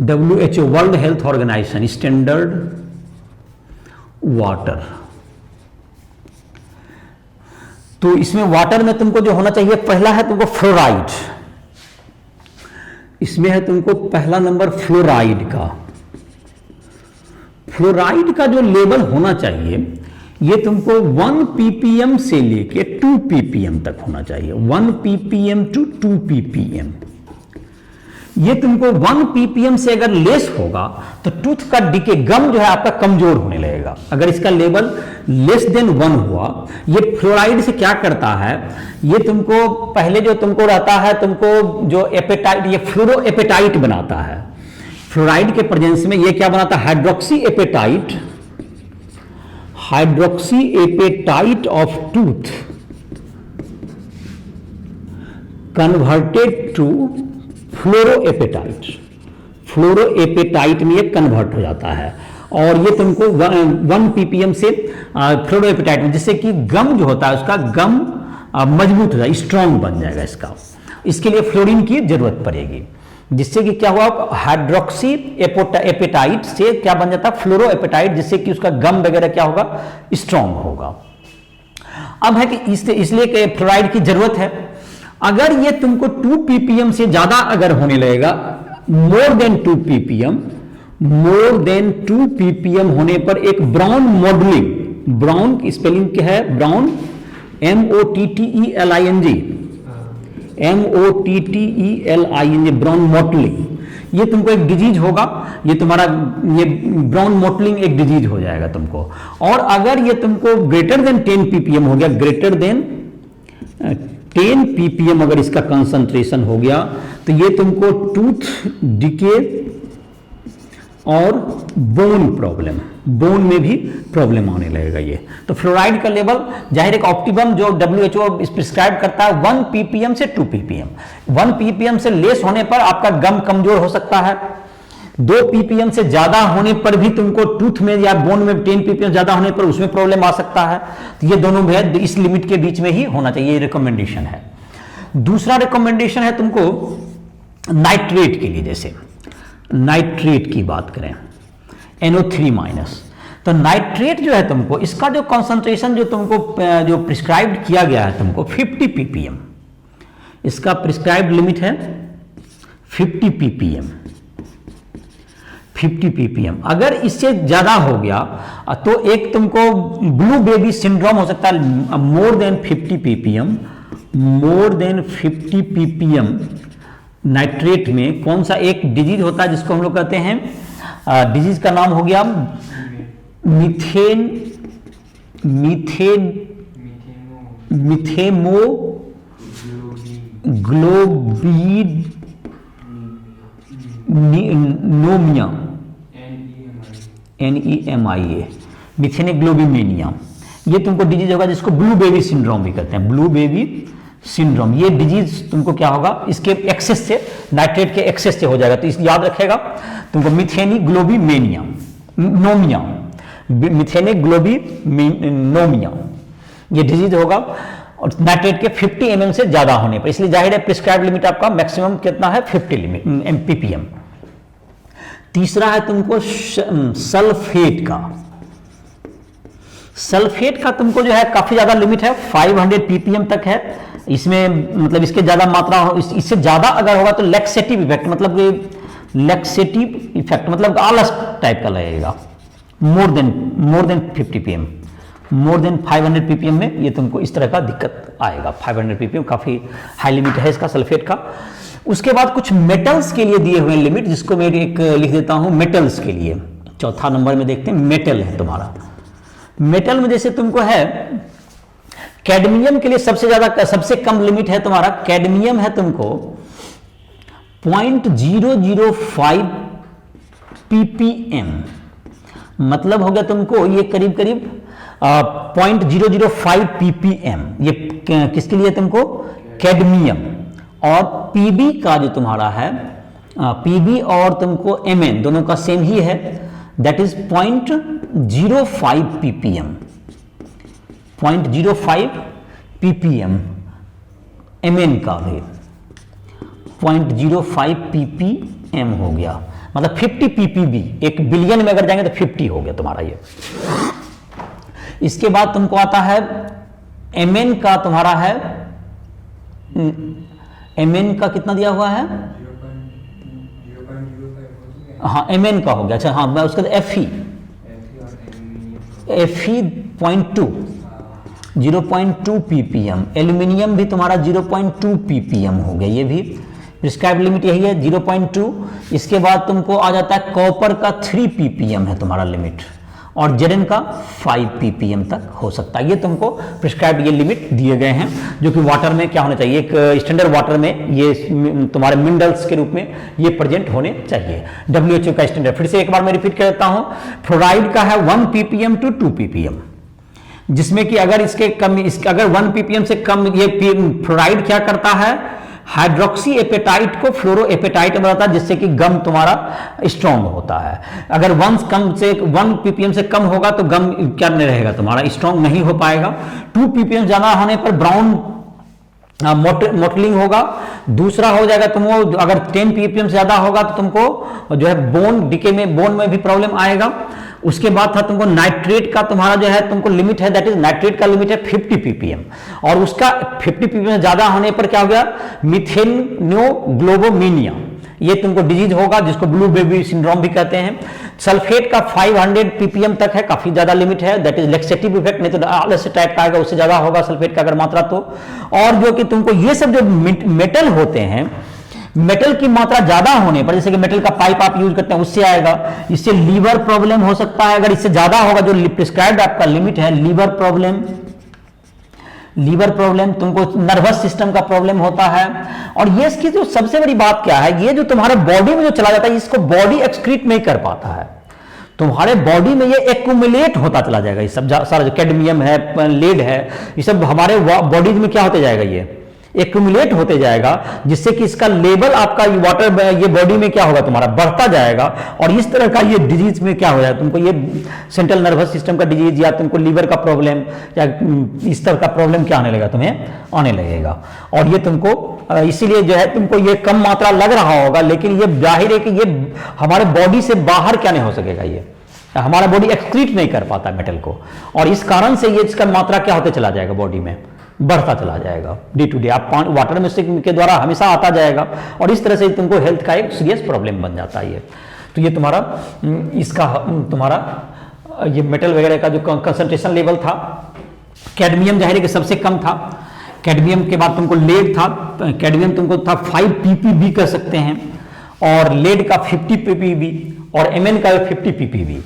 WHO world health organization standard water, तो इसमें वाटर में तुमको जो होना चाहिए, पहला है तुमको फ्लोराइड, इसमें है तुमको पहला नंबर फ्लोराइड का। फ्लोराइड का जो लेवल होना चाहिए ये तुमको 1 ppm से लेके 2 ppm तक होना चाहिए, 1 ppm to 2 ppm। ये तुमको 1 ppm से अगर लेस होगा तो टूथ का डिके, गम जो है आपका कमजोर होने लगेगा। अगर इसका लेवल लेस देन 1 हुआ, ये फ्लोराइड से क्या करता है, ये तुमको पहले जो तुमको रहता है, तुमको जो एपेटाइट, ये फ्लोरो एपेटाइट बनाता है। फ्लोराइड के प्रेजेंस में ये क्या बनाता है, hydroxyapatite of tooth converted to fluorapatite, fluorapatite में ये कन्वर्ट हो जाता है। और ये तुमको 1 ppm से फ्लोरोएपेटाइट में, जिससे कि गम जो होता है उसका गम मजबूत हो जाए, स्ट्रांग बन जाएगा इसका। इसके लिए फ्लोरीन की जरूरत पड़ेगी। जिससे कि क्या हुआ, हाइड्रोक्सी एपेटाइट से क्या बन जाता है, फ्लोरो एपेटाइट, जिससे कि उसका गम वगैरह क्या होगा, स्ट्रांग होगा। अब है कि इसलिए कि फ्लोराइड की जरूरत है। अगर ये तुमको 2 ppm से ज्यादा अगर होने लगेगा, more than 2 ppm, more than 2 ppm होने पर एक ब्राउन मॉडलिंग, ब्राउन की स्पेलिंग क्या है, brown MOTTELING, MOTTELING, brown mottling, ये तुमको एक डिजीज होगा, ये तुम्हारा ये ब्राउन मोटलिंग एक डिजीज हो जाएगा तुमको। और अगर ये तुमको ग्रेटर देन 10 ppm हो गया, ग्रेटर देन 10 ppm अगर इसका कंसंट्रेशन हो गया, तो ये तुमको टूथ डिके और बोन प्रॉब्लम, बोन में भी प्रॉब्लम आने लगेगा ये। तो फ्लोराइड का लेवल जाहिर एक ऑप्टिमम जो WHO प्रिस्क्राइब करता है 1 ppm से 2 ppm। 1 ppm से लेस होने पर आपका गम कमजोर हो सकता है, 2 ppm से ज्यादा होने पर भी तुमको टूथ में या बोन में 10 ppm ज्यादा होने पर उसमें प्रॉब्लम आ सकता है। तो ये दोनों भी इस लिमिट के बीच में ही होना चाहिए, ये रिकमेंडेशन है। दूसरा रिकमेंडेशन है तुमको नाइट्रेट के लिए, जैसे नाइट्रेट की बात करें, NO3-, तो नाइट्रेट जो है तुमको इसका जो कंसंट्रेशन जो तुमको जो प्रिस्क्राइब्ड किया गया है तुमको 50 ppm, इसका प्रिस्क्राइब्ड लिमिट है 50 ppm, 50 ppm। अगर इससे ज्यादा हो गया तो एक तुमको ब्लू बेबी सिंड्रोम हो सकता है। More than 50 ppm, more than 50 ppm nitrate में कौन सा एक डिजीज होता है जिसको हम लोग कहते हैं, डिजीज का नाम हो गया मिथेनोग्लोबिनोमिया, NEMIA, मिथेनोग्लोबिनेमिया। ये तुमको डिजीज होगा जिसको ब्लू बेबी सिंड्रोम भी कहते हैं, ब्लू बेबी सिंड्रोम। ये डिजीज तुमको क्या होगा, इसके एक्सेस से, नाइट्रेट के एक्सेस से हो जाएगा। तो इस याद रखेगा तुमको मिथेनोग्लोबिनेमिया, नोमिया, मिथेनोग्लोबिनेमिया ये डिजीज होगा, और नाइट्रेट के 50 mm से ज्यादा होने पर। इसलिए जाहिर है प्रिस्क्राइब्ड लिमिट आपका मैक्सिमम कितना है, 50 ppm। तीसरा है तुमको सल्फेट का। सल्फेट का तुमको जो है काफी ज्यादा लिमिट है, 500 ppm तक है। इसमें मतलब इसके ज्यादा मात्रा हो, इससे ज्यादा अगर होगा तो लैक्सेटिव इफेक्ट, मतलब लैक्सेटिव इफेक्ट मतलब आलस टाइप का लगेगा। More than 50 ppm, more than 500 ppm में ये तुमको इस तरह का दिक्कत आएगा। 500 ppm काफी हाई लिमिट है इसका सल्फेट का। उसके बाद कुछ मेटल्स के लिए दिए हुए लिमिट, जिसको मैं एक लिख देता हूं मेटल्स के लिए। चौथा नंबर में देखते हैं, मेटल है तुम्हारा। मेटल में जैसे तुमको है कैडमियम के लिए सबसे कम लिमिट है तुम्हारा, कैडमियम है तुमको 0.005 ppm, मतलब हो गया तुमको ये करीब 0.005 ppm। ये किसके लिए तुमको, कैडमियम। और पीबी का जो तुम्हारा है, पीबी और तुमको Mn दोनों का सेम ही है, that is 0.05 ppm, 0.05 ppm। Mn का भी 0.05 ppm हो गया, मतलब 50 ppb। 1 बिलियन में अगर जाएंगे तो 50 हो गया तुम्हारा ये। इसके बाद तुमको आता है Mn का, तुम्हारा है Mn का कितना दिया हुआ है, हाँ Mn का हो गया। अच्छा हाँ, उसके बाद Fe 0.2 ppm। एल्यूमिनियम भी तुम्हारा 0.2 ppm हो गया, ये भी प्रिस्क्राइब लिमिट यही है 0.2। इसके बाद तुमको आ जाता है कॉपर का 3 ppm है तुम्हारा लिमिट, और जेरन का 5 ppm तक हो सकता है। ये तुमको प्रिस्क्राइब ये लिमिट दिए गए हैं, जो कि वाटर में क्या होना चाहिए, एक स्टैंडर्ड वाटर में ये तुम्हारे मिनरल्स के रूप में ये प्रेजेंट होने चाहिए, WHO का स्टैंडर्ड। फिर से एक बार मैं रिपीट कर देता हूं, फ्लोराइड का है 1 ppm to 2 ppm, जिसमें कि अगर अगर 1 ppm से कम ये फ्लोराइड क्या करता है, हाइड्रोक्सी एपेटाइट को फ्लोरो एपेटाइट बनाता है, जिससे कि गम तुम्हारा स्ट्रॉन्ग होता है। अगर 1 ppm से कम होगा तो गम क्या नहीं रहेगा, तुम्हारा स्ट्रॉन्ग नहीं हो पाएगा। 2 ppm ज्यादा होने पर ब्राउन मोटलिंग होगा। दूसरा हो जाएगा तुमको अगर 10 ppm से ज्यादा होगा तो तुमको जो है बोन डिके में, बोन में भी प्रॉब्लम आएगा। उसके बाद था तुमको नाइट्रेट का, तुम्हारा जो है तुमको लिमिट है, दैट इज नाइट्रेट का लिमिट है 50 ppm, और उसका 50 ppm से ज्यादा होने पर क्या हो गया, मिथेनियोग्लोबोमिनिया, ये तुमको डिजीज होगा जिसको ब्लू बेबी सिंड्रोम भी कहते हैं। सल्फेट का 500 ppm तक है, काफी ज्यादा लिमिट है, दैट इज लेक्सेटिव इफेक्ट, नहीं तो आलस्य टाइप का आएगा, उससे ज्यादा होगा सल्फेट का अगर मात्रा तो। और जो कि तुमको ये सब जो मेटल होते हैं, मेटल की मात्रा ज्यादा होने पर, जैसे कि मेटल का पाइप आप यूज करते हैं उससे आएगा, इससे लीवर प्रॉब्लम हो सकता है, अगर इससे ज्यादा होगा जो प्रिस्क्राइब्ड आपका लिमिट है, लीवर प्रॉब्लम, तुमको नर्वस सिस्टम का प्रॉब्लम होता है। और ये इसकी जो सबसे बड़ी बात क्या है, ये जो तुम्हारे बॉडी में जो चला जाता है इसको बॉडी एक्सक्रीट नहीं कर पाता है, तुम्हारे बॉडी में ये एक्यूमुलेट होता चला जाएगा। ये सब सारा जो कैडमियम है, लेड है, ये सब हमारे बॉडी में क्या होते जाएगा, ये एक्यूमुलेट होते जाएगा, जिससे कि इसका लेवल आपका वाटर ये बॉडी में क्या होगा तुम्हारा बढ़ता जाएगा, और इस तरह का ये डिजीज में क्या हो जाएगा, तुमको ये सेंट्रल नर्वस सिस्टम का डिजीज या तुमको लीवर का प्रॉब्लम या इस तरह का प्रॉब्लम क्या आने लगेगा, तुम्हें आने लगेगा। और ये तुमको इसीलिए जो है तुमको ये कम मात्रा लग रहा होगा, लेकिन ये जाहिर है कि ये हमारे बॉडी से बाहर क्या नहीं हो सकेगा, ये हमारा बॉडी एक्सक्रीट नहीं कर पाता मेटल को, और इस कारण से ये इसका मात्रा क्या होते चला जाएगा, बॉडी में बढ़ता चला जाएगा डे टू डे। आप वाटर में के द्वारा हमेशा आता जाएगा, और इस तरह से तुमको हेल्थ का एक सीरियस प्रॉब्लम बन जाता है ये। तो ये तुम्हारा इसका तुम्हारा ये मेटल वगैरह का जो कंसंट्रेशन लेवल था, कैडमियम जाहिर है कि सबसे कम था, कैडमियम के बाद तुमको लेड था, कैडमियम तुमको था 5 ppb कर सकते हैं, और लेड का 50 ppb, और Mn का 50 ppb,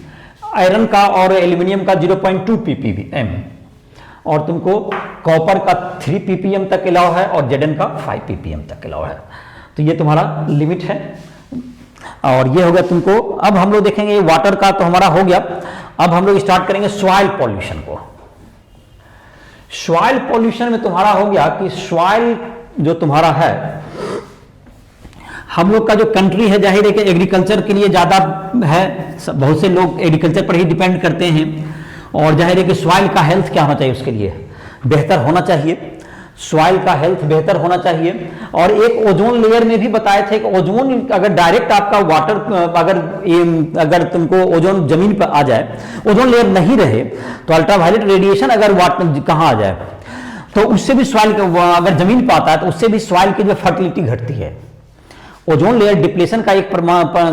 आयरन का और एल्यूमिनियम का 0.2 ppm, और तुमको कॉपर का 3 ppm तक अलाउ है, और Zn का 5 ppm तक अलाउ है। तो ये तुम्हारा लिमिट है, और ये हो गया तुमको। अब हम लोग देखेंगे वाटर का तो हमारा हो गया, अब हम लोग स्टार्ट करेंगे सॉइल पॉल्यूशन को। सॉइल पॉल्यूशन में तुम्हारा हो गया कि सॉइल जो तुम्हारा है, हम लोग का जो कंट्री है जाहिर है कि एग्रीकल्चर के लिए ज्यादा है, बहुत से लोग एग्रीकल्चर पर ही डिपेंड करते हैं, और जाहिर है कि सॉइल का हेल्थ क्या होना चाहिए, उसके लिए बेहतर होना चाहिए, सॉइल का हेल्थ बेहतर होना चाहिए। और एक ओजोन लेयर में भी बताए थे कि ओजोन अगर डायरेक्ट आपका वाटर अगर तुमको ओजोन जमीन पर आ जाए, ओजोन लेयर नहीं रहे तो अल्ट्रावायलेट रेडिएशन अगर वाटर कहाँ आ जाए तो उससे भी सॉइल अगर जमीन पर आता है तो उससे भी सॉइल की जो फर्टिलिटी घटती है। ओजोन लेयर डिप्लेशन का एक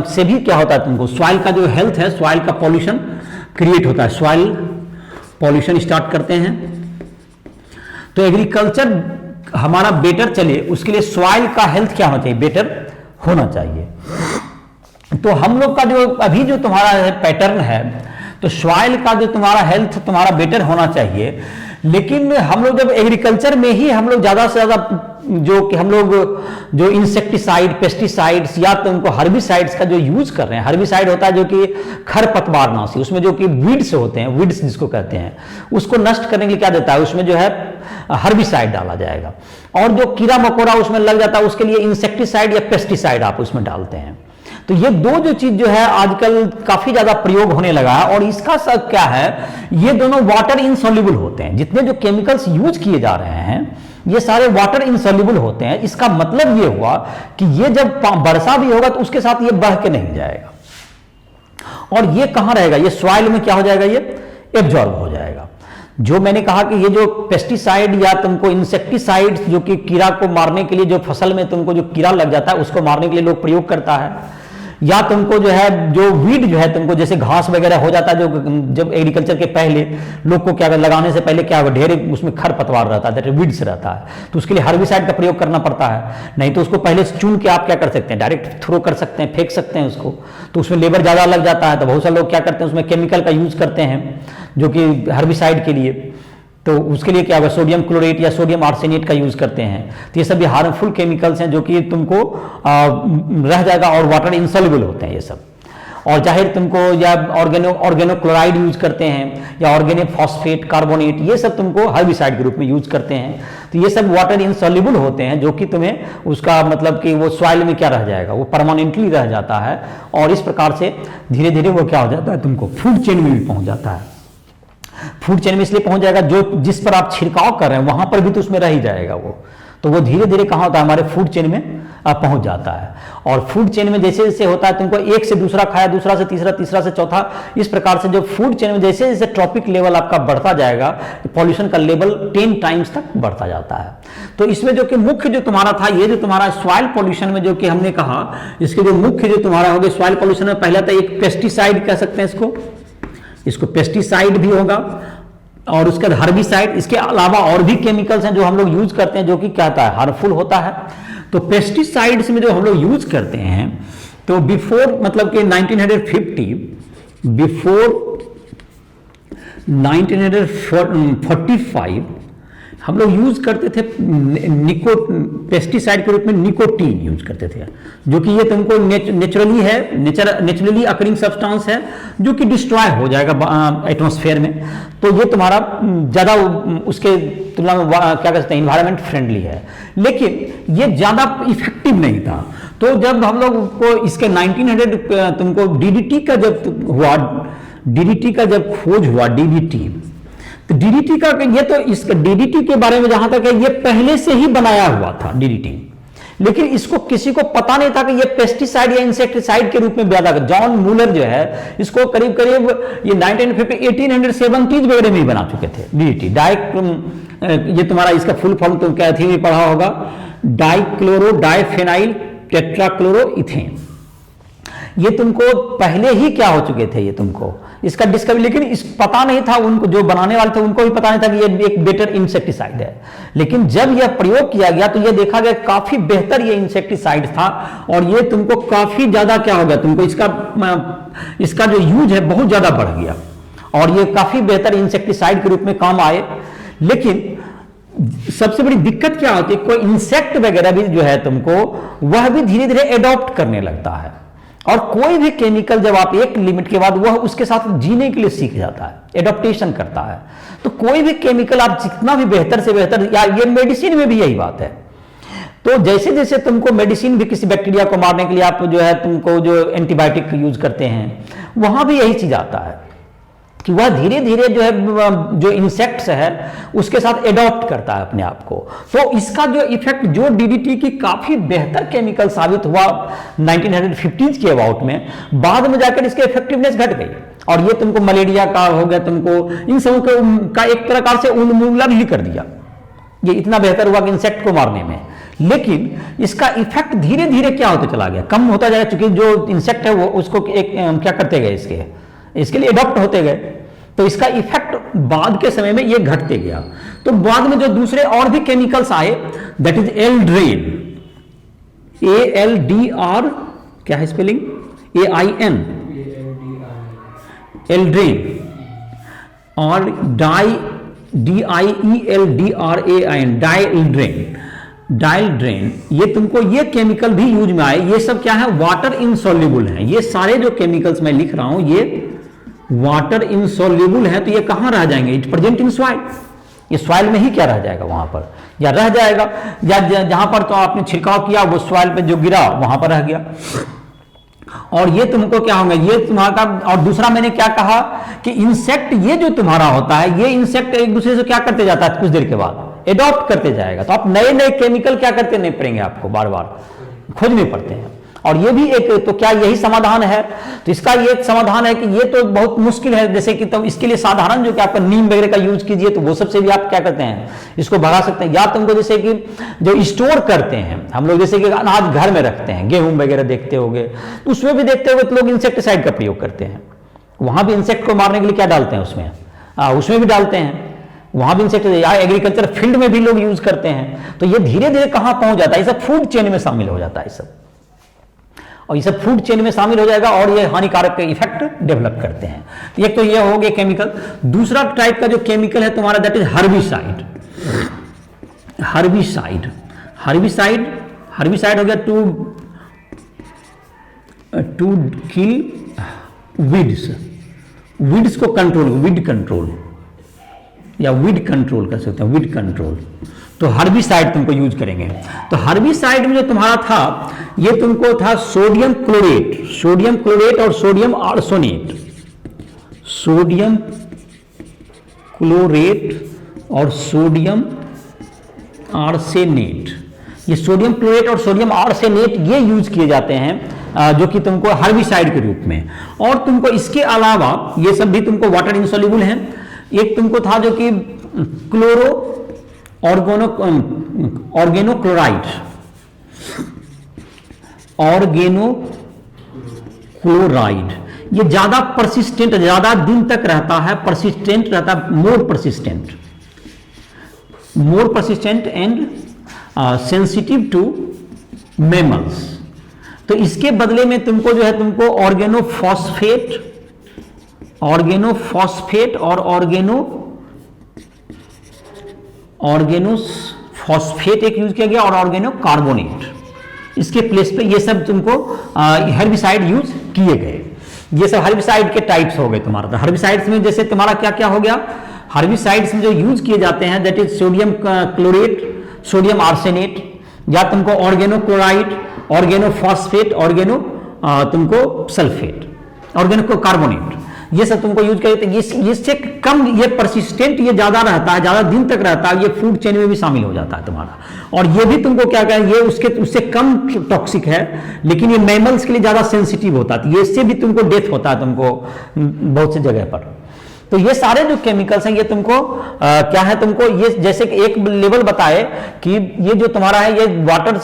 से भी क्या होता है, तुमको सॉइल का जो हेल्थ है, सॉइल का पॉल्यूशन क्रिएट होता है। सॉइल पॉल्यूशन स्टार्ट करते हैं तो एग्रीकल्चर हमारा बेटर चले, उसके लिए सॉइल का हेल्थ क्या होना चाहिए, बेटर होना चाहिए। तो हम लोग का जो अभी जो तुम्हारा पैटर्न है, तो सॉइल का जो तुम्हारा हेल्थ तुम्हारा बेटर होना चाहिए, लेकिन हम लोग जब एग्रीकल्चर में ही हम लोग ज्यादा से ज्यादा जो कि हम लोग जो इंसेक्टिसाइड, पेस्टिसाइड्स या तो उनको हर्बिसाइड्स का जो यूज कर रहे हैं, हर्बिसाइड होता है जो कि खरपतवारनाशी, उसमें जो कि वीड्स होते हैं, वीड्स जिसको कहते हैं, उसको नष्ट करने के लिए क्या देता है, उसमें जो है हर्बिसाइड डाला जाएगा, और जो कीड़ा मकोड़ा उसमें लग जाता है उसके लिए इंसेक्टिसाइड या पेस्टिसाइड आप उसमें डालते हैं। तो ये दो जो चीज जो है आजकल काफी ज्यादा प्रयोग होने लगा है, और इसका सब क्या है, ये दोनों वाटर इनसॉल्युबल होते हैं। जितने जो केमिकल्स यूज किए जा रहे हैं ये सारे वाटर इनसॉल्युबल होते हैं। इसका मतलब ये हुआ कि ये जब वर्षा भी होगा तो उसके साथ ये बह के नहीं जाएगा, और ये कहां रहेगा, ये सॉइल में क्या हो जाएगा, ये एब्जॉर्ब हो जाएगा। जो मैंने कहा कि ये जो पेस्टिसाइड या तुमको इंसेक्टिसाइड्स जो कि कीड़ा को मारने के लिए, जो फसल में तुमको जो कीड़ा लग जाता है उसको मारने के लिए लोग प्रयोग करता है, या तुमको जो है जो वीड जो है तुमको जैसे घास वगैरह हो जाता है, जो जब एग्रीकल्चर के पहले लोग को क्या लगाने से पहले क्या ढेर उसमें खरपतवार रहता है, वीड्स रहता है, तो उसके लिए हर्बिसाइड का प्रयोग करना पड़ता है। नहीं तो उसको पहले चुन के आप क्या कर सकते हैं, डायरेक्ट थ्रो कर सकते हैं, फेंक सकते हैं उसको, तो उसमें लेबर ज्यादा लग जाता है। तो बहुत सारे लोग क्या करते हैं, उसमें केमिकल का यूज करते हैं जो कि हर्बिसाइड के लिए, तो उसके लिए क्या होगा, सोडियम क्लोरेट या सोडियम आर्सेनेट का यूज करते हैं। तो ये सब भी हार्मफुल केमिकल्स हैं जो कि तुमको रह जाएगा, और वाटर इनसॉल्युबल होते हैं ये सब। और जाहिर तुमको या ऑर्गेनोक्लोराइड यूज करते हैं, या ऑर्गेनिक फॉस्फेट, कार्बोनेट, ये सब तुमको हर्बिसाइड के रूप में यूज करते हैं। तो ये सब वाटर इनसॉल्युबल होते हैं, जो कि तुम्हें उसका मतलब कि वो सॉइल में क्या रह जाएगा, वो परमानेंटली रह जाता है, और इस प्रकार से धीरे धीरे वो क्या हो जाता है, तुमको फूड चेन में भी पहुंच जाता है। फूड चेन में इसलिए पहुंच जाएगा जो जिस पर आप छिड़काव कर रहे हैं वहां पर भी तो उसमें रह ही जाएगा वो, तो वो धीरे धीरे कहाँ होता है, हमारे फूड चेन में पहुंच जाता है। और फूड चेन में जैसे जैसे होता है, तुमको एक से दूसरा खाया, दूसरा से तीसरा, तीसरा से चौथा, इस प्रकार से जो फूड चेन में जैसे जैसे ट्रॉपिक लेवल आपका बढ़ता जाएगा, पॉल्यूशन का लेवल 10 टाइम्स तक बढ़ता जाता है। तो इसमें जो कि मुख्य जो तुम्हारा था, ये जो तुम्हारा सॉइल पॉल्यूशन में जो कि हमने कहा, इसके जो मुख्य जो तुम्हारा हो गया सॉइल पॉल्यूशन में, पहला तो एक पेस्टिसाइड कह सकते हैं इसको पेस्टिसाइड भी होगा, और उसके बाद हर्बिसाइड। इसके अलावा और भी केमिकल्स हैं जो हम लोग यूज करते हैं, जो कि क्या होता है, हार्मफुल होता है। तो पेस्टिसाइड्स में जो हम लोग यूज करते हैं, तो बिफोर मतलब कि 1945 हम लोग यूज करते थे पेस्टिसाइड के रूप में निकोटीन यूज करते थे, जो कि ये तुमको नेचुरली अकरिंग सब्सटेंस है, जो कि डिस्ट्रॉय हो जाएगा एटमॉस्फेयर में। तो ये तुम्हारा ज़्यादा उसके तुलना में क्या कहते हैं, इन्वायरमेंट फ्रेंडली है, लेकिन ये ज़्यादा इफेक्टिव नहीं था। तो जब हम लोग को इसके 1900 तुमको डीडीटी का जब खोज हुआ, डीडीटी, तो डीडीटी का ये तो इसका डीडीटी के बारे में जहां तक है, ये पहले से ही बनाया हुआ था डीडीटी, लेकिन इसको किसी को पता नहीं था कि ये पेस्टिसाइड या इंसेक्टिसाइड के रूप में ज्यादा। जॉन मूलर जो है इसको करीब करीब ये 1870 वगैरह में ही बना चुके थे डीडीटी। ये तुम्हारा इसका फुल फॉर्म तुम क्या थी पढ़ा होगा, डाइक्लोरो डाइफेनाइल टेट्राक्लोरोइथेन। ये तुमको पहले ही क्या हो चुके थे, ये तुमको इसका डिस्कवरी, लेकिन इस पता नहीं था उनको, जो बनाने वाले थे उनको भी पता नहीं था कि ये एक बेटर इंसेक्टिसाइड है। लेकिन जब यह प्रयोग किया गया तो यह देखा गया काफी बेहतर ये इंसेक्टिसाइड था, और ये तुमको काफी ज्यादा क्या हो गया, तुमको इसका जो यूज है बहुत ज्यादा बढ़ गया, और ये काफी बेहतर इंसेक्टिसाइड के रूप में काम आए। लेकिन सबसे बड़ी दिक्कत क्या होती है, कोई इंसेक्ट वगैरह भी जो है तुमको, वह भी धीरे धीरे एडॉप्ट करने लगता है। और कोई भी केमिकल जब आप एक लिमिट के बाद, वह उसके साथ जीने के लिए सीख जाता है, एडॉप्टेशन करता है। तो कोई भी केमिकल आप जितना भी बेहतर से बेहतर, या ये मेडिसिन में भी यही बात है। तो जैसे जैसे तुमको मेडिसिन भी किसी बैक्टीरिया को मारने के लिए आप जो है तुमको जो एंटीबायोटिक यूज करते हैं, वहां भी यही चीज आता है कि वह धीरे धीरे जो है जो इंसेक्ट्स है उसके साथ एडॉप्ट करता है अपने आप को। तो इसका जो इफेक्ट, जो डीडीटी की काफी बेहतर केमिकल साबित हुआ 1950 के अबाउट में, बाद में जाकर इसकी इफेक्टिवनेस घट गई, और ये तुमको मलेरिया का हो गया, तुमको इन सब का एक प्रकार से उन्मूलन ही कर दिया। ये इतना बेहतर हुआ कि इंसेक्ट को मारने में, लेकिन इसका इफेक्ट धीरे धीरे क्या होता चला गया, कम होता जाएगा, क्योंकि जो इंसेक्ट है वो उसको एक क्या करते गए, इसके लिए एडॉप्ट होते गए। तो इसका इफेक्ट बाद के समय में ये घटते गया। तो बाद में जो दूसरे और भी केमिकल्स आए, दैट इज एल्ड्रेन, ALDR, क्या है स्पेलिंग, AIN, एल्ड्रेन, और DIELDRAIN, डाइल्ड्रेन। ये तुमको ये केमिकल भी यूज में आए। ये सब क्या है, वाटर इनसॉल्युबल है। ये सारे जो केमिकल्स मैं लिख रहा हूं ये वाटर इनसॉल्युबल है, तो ये कहां रह जाएंगे, इट प्रेजेंट इन सॉइल। ये सॉइल में ही क्या रह जाएगा, वहां पर या रह जाएगा, या जहां पर तो आपने छिड़काव किया वो सॉइल पे जो गिरा वहां पर रह गया। और ये तुमको क्या होगा, ये तुम्हारा। और दूसरा मैंने क्या कहा कि इंसेक्ट, ये जो तुम्हारा होता है, ये इंसेक्ट एक दूसरे से क्या करते जाता है, कुछ देर के बाद एडॉप्ट करते जाएगा। तो आप नए नए केमिकल क्या करते नहीं पड़ेंगे, आपको बार बार खोजने पड़ते हैं। और ये भी एक, तो क्या यही समाधान है, तो इसका ये एक समाधान है कि ये तो बहुत मुश्किल है, जैसे कि तो इसके लिए साधारण जो कि आपका नीम वगैरह का यूज कीजिए, तो वो सबसे भी आप क्या करते हैं, इसको भगा सकते हैं। या तुमको जैसे कि जो स्टोर करते हैं हम लोग, जैसे कि अनाज घर में रखते हैं, गेहूं वगैरह देखते होंगे, तो उसमें भी देखते हुए तो लोग इंसेक्टिसाइड का प्रयोग करते हैं। वहां भी इंसेक्ट को मारने के लिए क्या डालते हैं उसमें भी डालते हैं, वहां भी इंसेक्ट, एग्रीकल्चर फील्ड में भी लोग यूज करते हैं। तो ये धीरे धीरे कहां पहुंच जाता है, ये सब फूड चेन में शामिल हो जाता है सब, और ये सब फूड चेन में शामिल हो जाएगा, और ये हानिकारक इफेक्ट डेवलप करते हैं। एक तो ये हो गया केमिकल। दूसरा टाइप का जो केमिकल है तुम्हारा, दैट इज हर्बिसाइड। हर्बिसाइड हो गया टू किल वीड्स को कंट्रोल, वीड कंट्रोल या वीड कंट्रोल कर सकते हैं, वीड कंट्रोल। तो हर्बिसाइड तुमको यूज करेंगे। तो हर्बिसाइड में जो तुम्हारा था, ये तुमको था सोडियम क्लोरेट और सोडियम आर्सेनेट, सोडियम क्लोरेट और सोडियम आर्सेनेट, ये सोडियम क्लोरेट और सोडियम आर्सेनेट ये यूज किए जाते हैं जो कि तुमको हर्बिसाइड के रूप में। और तुमको इसके अलावा ये सब भी तुमको वाटर इनसोल्यूबल है। एक तुमको था जो कि क्लोरो ऑर्गेनोक्लोराइड, ऑर्गेनोक्लोराइड ये ज्यादा परसिस्टेंट, ज्यादा दिन तक रहता है, परसिस्टेंट रहता है, more persistent and sensitive to mammals. तो इसके बदले में तुमको जो है तुमको ऑर्गेनोफॉस्फेट और ऑर्गेनोफॉस्फेट एक यूज किया गया और ऑर्गेनोकार्बोनेट, इसके प्लेस पे ये सब तुमको हर्बिसाइड यूज किए गए। ये सब हर्बिसाइड के टाइप्स हो गए तुम्हारा। हर्बिसाइड्स में जैसे तुम्हारा क्या क्या हो गया, हर्बिसाइड्स में जो यूज किए जाते हैं that is sodium chlorate, sodium arsenate, या तुमको ऑर्गेनोक्लोराइड, ऑर्गेनोफॉस्फेट, तुमको सल्फेट, ऑर्गेनोकार्बोनेट, ये सब तुमको यूज करते हैं। इससे कम ये परसिस्टेंट, ये ज्यादा रहता है, ज्यादा दिन तक रहता है, ये फूड चेन में भी शामिल हो जाता है तुम्हारा। और ये भी तुमको क्या कहें, ये उससे कम टॉक्सिक है, लेकिन ये मैमल्स के लिए ज्यादा सेंसिटिव होता है, ये इससे भी तुमको डेथ होता है तुमको बहुत सी जगह पर। तो ये सारे जो केमिकल्स हैं ये तुमको क्या है, तुमको ये जैसे कि एक लेवल बताए कि ये जो तुम्हारा है ये वाटर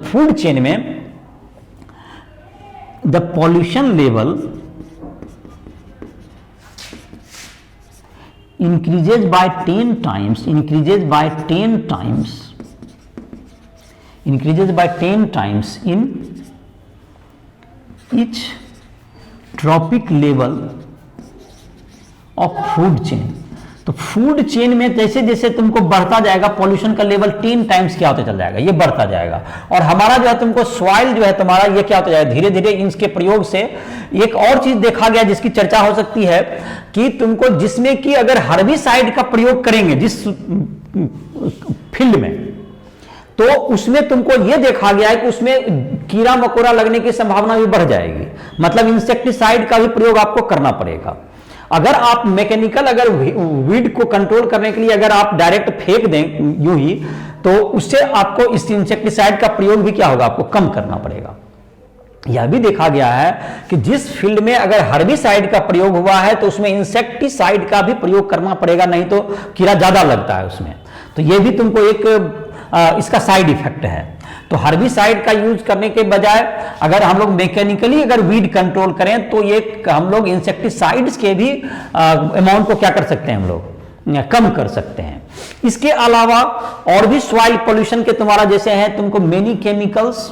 फूड चेन में the pollution level increases by 10 times in each trophic level of food chain. तो फूड चेन में जैसे जैसे तुमको बढ़ता जाएगा पॉल्यूशन का लेवल 10 टाइम्स क्या होता चल जाएगा, ये बढ़ता जाएगा। और हमारा जो है तुमको सॉइल जो है तुम्हारा ये क्या होता जाएगा, धीरे धीरे इसके प्रयोग से एक और चीज देखा गया जिसकी चर्चा हो सकती है कि तुमको जिसमें कि अगर हर्बिसाइड का प्रयोग करेंगे जिस फील्ड में, तो उसमें तुमको यह देखा गया है कि उसमें कीड़ा मकोड़ा लगने की संभावना भी बढ़ जाएगी। मतलब इंसेक्टिसाइड का भी प्रयोग आपको करना पड़ेगा। अगर आप मैकेनिकल अगर वीड को कंट्रोल करने के लिए अगर आप डायरेक्ट फेंक दें यूं ही, तो उससे आपको इस इंसेक्टिसाइड का प्रयोग भी क्या होगा, आपको कम करना पड़ेगा। यह भी देखा गया है कि जिस फील्ड में अगर हर्बिसाइड का प्रयोग हुआ है तो उसमें इंसेक्टिसाइड का भी प्रयोग करना पड़ेगा, नहीं तो कीड़ा ज्यादा लगता है उसमें। तो यह भी तुमको एक इसका साइड इफेक्ट है। तो हर्बिसाइड का यूज करने के बजाय अगर हम लोग मैकेनिकली अगर वीड कंट्रोल करें तो ये हम लोग इंसेक्टिसाइड्स के भी अमाउंट को क्या कर सकते हैं, हम लोग कम कर सकते हैं। इसके अलावा और भी सॉइल पोल्यूशन के तुम्हारा जैसे है तुमको many chemicals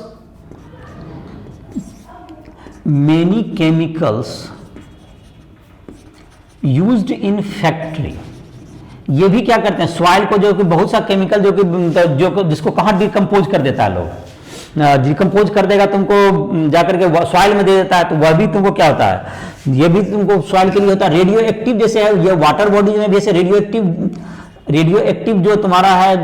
used in factory, ये भी क्या करते हैं सॉइल को, जो कि बहुत सा केमिकल जो जिसको कहां डिकम्पोज कर देता है, लोग डिकम्पोज कर देगा तुमको जाकर के सॉइल में दे देता है, तो वह भी तुमको क्या होता है, ये भी तुमको सॉइल के लिए होता है। रेडियो एक्टिव जैसे है ये वाटर बॉडी में भी ऐसे रेडियो एक्टिव जो तुम्हारा है,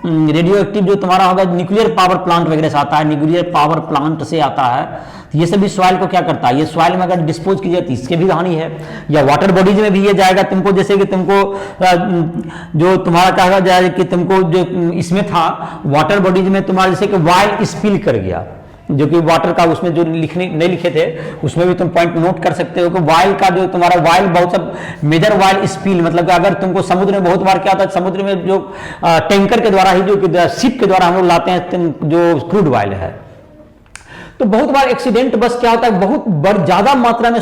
रेडियो एक्टिव जो तुम्हारा होगा न्यूक्लियर पावर प्लांट वगैरह से आता है, न्यूक्लियर पावर प्लांट से आता है। तो ये सभी सॉइल को क्या करता है, ये सॉइल में अगर डिस्पोज की जाए तो इसके भी हानि है। या वाटर बॉडीज में भी ये जाएगा तुमको, जैसे कि तुमको जो तुम्हारा कहा जाए कि तुमको जो इसमें था वाटर बॉडीज में तुम्हारा जैसे कि वाइल स्पिल कर गया, जो कि वाटर का उसमें जो नहीं लिखे थे उसमें भी तुम पॉइंट नोट कर सकते हो कि वाइल का जो तुम्हारा वाइल बहुत सब मेजर वाइल स्पिल, मतलब अगर तुमको समुद्र में बहुत बार क्या होता है, समुद्र में जो टैंकर के द्वारा ही जो शिप के द्वारा हम लोग लाते हैं जो क्रूड वाइल है, तो बहुत बार एक्सीडेंट बस क्या होता है बहुत ज्यादा मात्रा में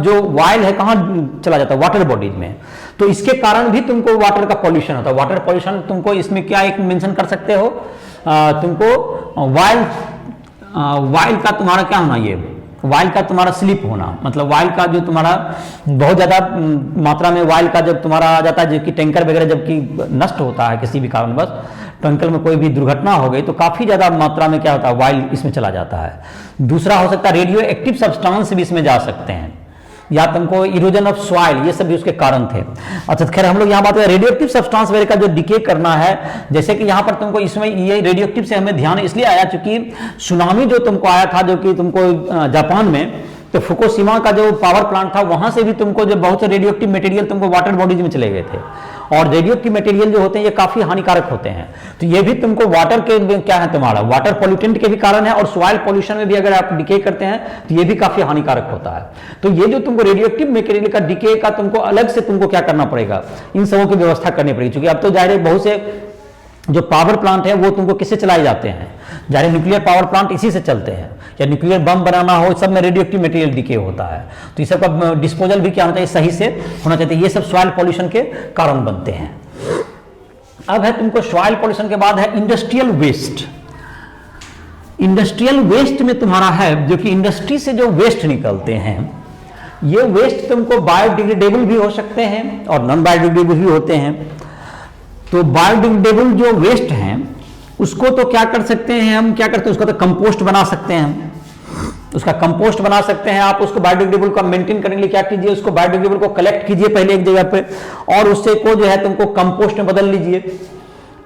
जो वाइल है कहां चला जाता है, वाटर बॉडीज में। तो इसके कारण भी तुमको वाटर का पॉल्यूशन होता है। वाटर पॉल्यूशन तुमको इसमें क्या एक मेंशन कर सकते हो, तुमको वाइल का तुम्हारा क्या होना, ये वाइल का तुम्हारा स्लिप होना, मतलब वाइल का जो तुम्हारा बहुत ज्यादा मात्रा में वाइल का जब तुम्हारा आ जाता है, जबकि टैंकर वगैरह जबकि नष्ट होता है किसी भी कारणवश, टैंकर में कोई भी दुर्घटना हो गई तो काफी ज्यादा मात्रा में क्या होता है वाइल इसमें चला जाता है। दूसरा हो सकता है रेडियो एक्टिव सब्सटेंस भी इसमें जा सकते हैं, या तुमको इरोजन ऑफ सॉइल, ये सब भी उसके कारण थे। अच्छा खैर हम लोग यहाँ बात करें रेडियो एक्टिव सब्सटेंस वगैरह का जो डिके करना है, जैसे कि यहाँ पर तुमको इसमें ये रेडियो एक्टिव से हमें ध्यान इसलिए आया क्योंकि सुनामी जो तुमको आया था, जो कि तुमको जापान में, तो फुकुशिमा का जो पावर प्लांट था वहां से भी तुमको जो बहुत से रेडियो एक्टिव मटेरियल तुमको वाटर बॉडीज में चले गए थे। और रेडियो एक्टिव मटेरियल जो होते हैं ये काफी हानिकारक होते हैं। तो ये भी तुमको वाटर के क्या है तुम्हारा वाटर पॉल्यूटेंट के भी कारण है, और सॉइल पॉल्यूशन में भी अगर आप डिके करते हैं तो ये भी काफी हानिकारक होता है। तो ये जो तुमको रेडियो एक्टिव मटेरियल का डिके का तुमको अलग से तुमको क्या करना पड़ेगा, इन सबों की व्यवस्था करनी पड़ेगी। क्योंकि अब तो जाहिर है बहुत से जो पावर प्लांट है वो तुमको किससे चलाए जाते हैं, जाहिर न्यूक्लियर पावर प्लांट इसी से चलते हैं, या न्यूक्लियर बम बनाना हो, सब में रेडियो एक्टिव मटेरियल डिके होता है। तो ये सब का डिस्पोजल भी क्या होना चाहिए, सही से होना चाहिए। ये सब सॉइल पॉल्यूशन के कारण बनते हैं। अब है तुमको सॉइल पॉल्यूशन के बाद है इंडस्ट्रियल वेस्ट। इंडस्ट्रियल वेस्ट में तुम्हारा है जो कि इंडस्ट्री से जो वेस्ट निकलते हैं, ये वेस्ट तुमको बायोडिग्रेडेबल भी हो सकते हैं और नॉन बायोडिग्रेडेबल भी होते हैं। तो बायोडिग्रेडेबल जो वेस्ट हैं उसको तो क्या कर सकते हैं हम, क्या करते हैं उसका तो कंपोस्ट बना सकते हैं हम, उसका कंपोस्ट बना सकते हैं आप। उसको बायोडिग्रेडेबल को मेंटेन करने के लिए क्या कीजिए, उसको बायोडिग्रेडेबल को कलेक्ट कीजिए पहले एक जगह पे, और उससे को जो है तुमको कंपोस्ट में बदल लीजिए।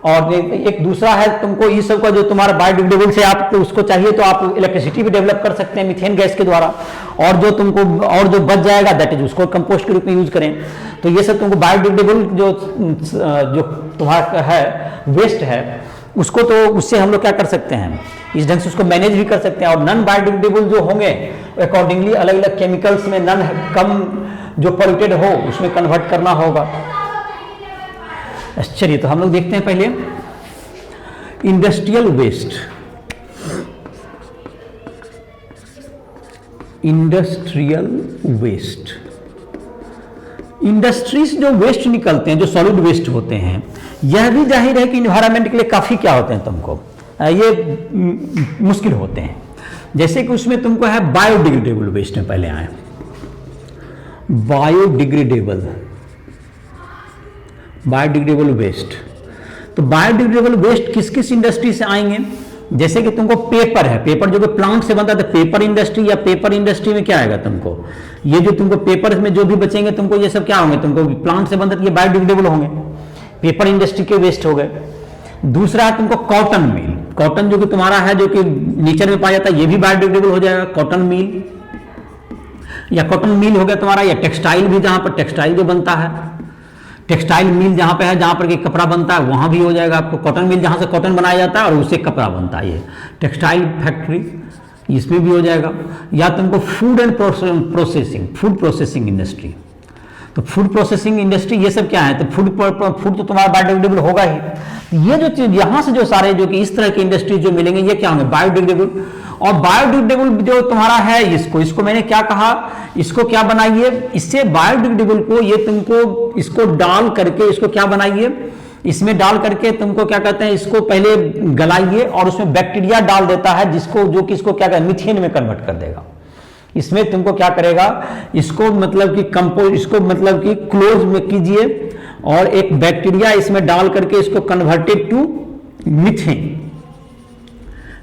और एक दूसरा है तुमको ये सब का जो तुम्हारा बायोडिग्रेडेबल से आप तो उसको चाहिए तो आप इलेक्ट्रिसिटी भी डेवलप कर सकते हैं मीथेन गैस के द्वारा, और जो तुमको और जो बच जाएगा दैट इज उसको कंपोस्ट के रूप में यूज करें। तो ये सब तुमको बायोडिग्रेडेबल जो तुम्हारा है वेस्ट है उसको तो उससे हम लोग क्या कर सकते हैं, इस ढंग से उसको मैनेज भी कर सकते हैं। और नॉन बायोडिग्रेडेबल जो होंगे अकॉर्डिंगली अलग अलग केमिकल्स में नॉन कम जो पॉल्यूटेड हो उसमें कन्वर्ट करना होगा। चलिए तो हम लोग देखते हैं पहले industrial waste. Industrial waste, industries जो वेस्ट निकलते हैं जो सॉलिड वेस्ट होते हैं, यह भी जाहिर है कि इन्वायरमेंट के लिए काफी क्या होते हैं तुमको ये मुश्किल होते हैं। जैसे कि उसमें तुमको है बायोडिग्रेडेबल वेस्ट में पहले आए, बायोडिग्रेडेबल वेस्ट। तो बायोडिग्रेडेबल वेस्ट किस किस इंडस्ट्री से आएंगे, जैसे कि तुमको पेपर है, पेपर जो कि प्लांट से बनता है, तो पेपर इंडस्ट्री या पेपर इंडस्ट्री में क्या आएगा तुमको, ये जो तुमको पेपर में जो भी बचेंगे तुमको ये सब क्या होंगे, तुमको प्लांट से बनता है ये बायोडिग्रेडेबल होंगे, पेपर इंडस्ट्री के वेस्ट हो गए। दूसरा है तुमको कॉटन मिल, कॉटन जो कि तुम्हारा है जो कि नेचर में पाया जाता है ये भी बायोडिग्रेडेबल हो जाएगा, कॉटन मिल या कॉटन मिल हो गया तुम्हारा, या टेक्सटाइल भी जहां पर टेक्सटाइल जो बनता है, टेक्सटाइल मिल जहां पे है जहां पर कपड़ा बनता है वहां भी हो जाएगा आपको। कॉटन मिल जहां से कॉटन बनाया जाता है और उससे कपड़ा बनता है, ये टेक्सटाइल फैक्ट्री इसमें भी हो जाएगा। या तुमको food and processing, food processing industry, तो फूड प्रोसेसिंग इंडस्ट्री ये सब क्या है, तो फूड तो तुम्हारा बायोडिग्रेडेबल होगा ही। ये जो चीज यहां से जो सारे जो कि इस तरह की इंडस्ट्री जो मिलेंगे ये क्या होंगे, बायोडिग्रेडेबल। और बायोडिग्रेडेबल जो तुम्हारा है इसको मैंने क्या कहा, इसको क्या बनाइए, इससे बायोडिग्रेडेबल को ये तुमको इसको डाल करके इसको क्या बनाइए, इसमें डाल करके तुमको क्या कहते हैं, इसको पहले गलाइए और उसमें बैक्टीरिया डाल देता है जिसको जो कि इसको क्या कहते हैं मीथेन में कन्वर्ट कर देगा। इसमें तुमको क्या करेगा, इसको मतलब कि कंपोज, इसको मतलब कि क्लोज में कीजिए और एक बैक्टीरिया इसमें डाल करके इसको converted to methane,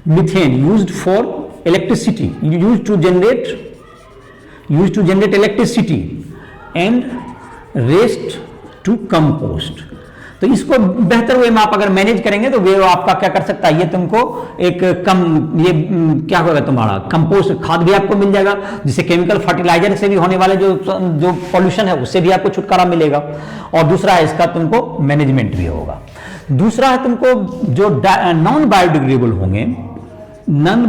methane used for electricity, used to generate electricity and rest to compost. तो इसको बेहतर वे में आप अगर मैनेज करेंगे तो वे आपका क्या कर सकता है, ये तुमको एक कम ये क्या होगा तुम्हारा कंपोस्ट खाद भी आपको मिल जाएगा, जिससे केमिकल फर्टिलाइजर से भी होने वाले जो पॉल्यूशन है उससे भी आपको छुटकारा मिलेगा। और दूसरा है इसका तुमको मैनेजमेंट भी होगा। दूसरा है तुमको जो नॉन बायोडिग्रेडेबल होंगे, नॉन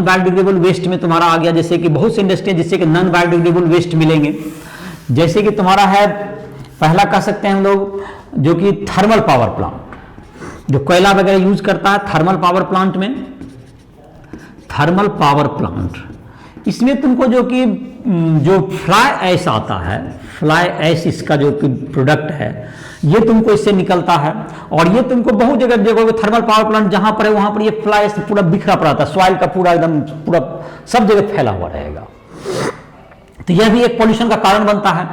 बायोडिग्रेडेबल वेस्ट में तुम्हारा आ गया, जैसे कि बहुत सी इंडस्ट्री है जिससे कि नॉन बायोडिग्रेडेबल वेस्ट मिलेंगे। जैसे कि तुम्हारा है पहला कह सकते हैं हम लोग जो कि थर्मल पावर प्लांट, जो कोयला वगैरह यूज करता है थर्मल पावर प्लांट में, थर्मल पावर प्लांट इसमें तुमको जो कि जो फ्लाई ऐश आता है, फ्लाई ऐश इसका जो प्रोडक्ट है ये तुमको इससे निकलता है। और ये तुमको बहुत जगह देखोगे थर्मल पावर प्लांट जहां पर है वहां पर ये फ्लाई ऐश पूरा बिखरा पड़ा था, सॉइल का पूरा एकदम पूरा सब जगह फैला हुआ रहेगा। तो यह भी एक पॉल्यूशन का कारण बनता है।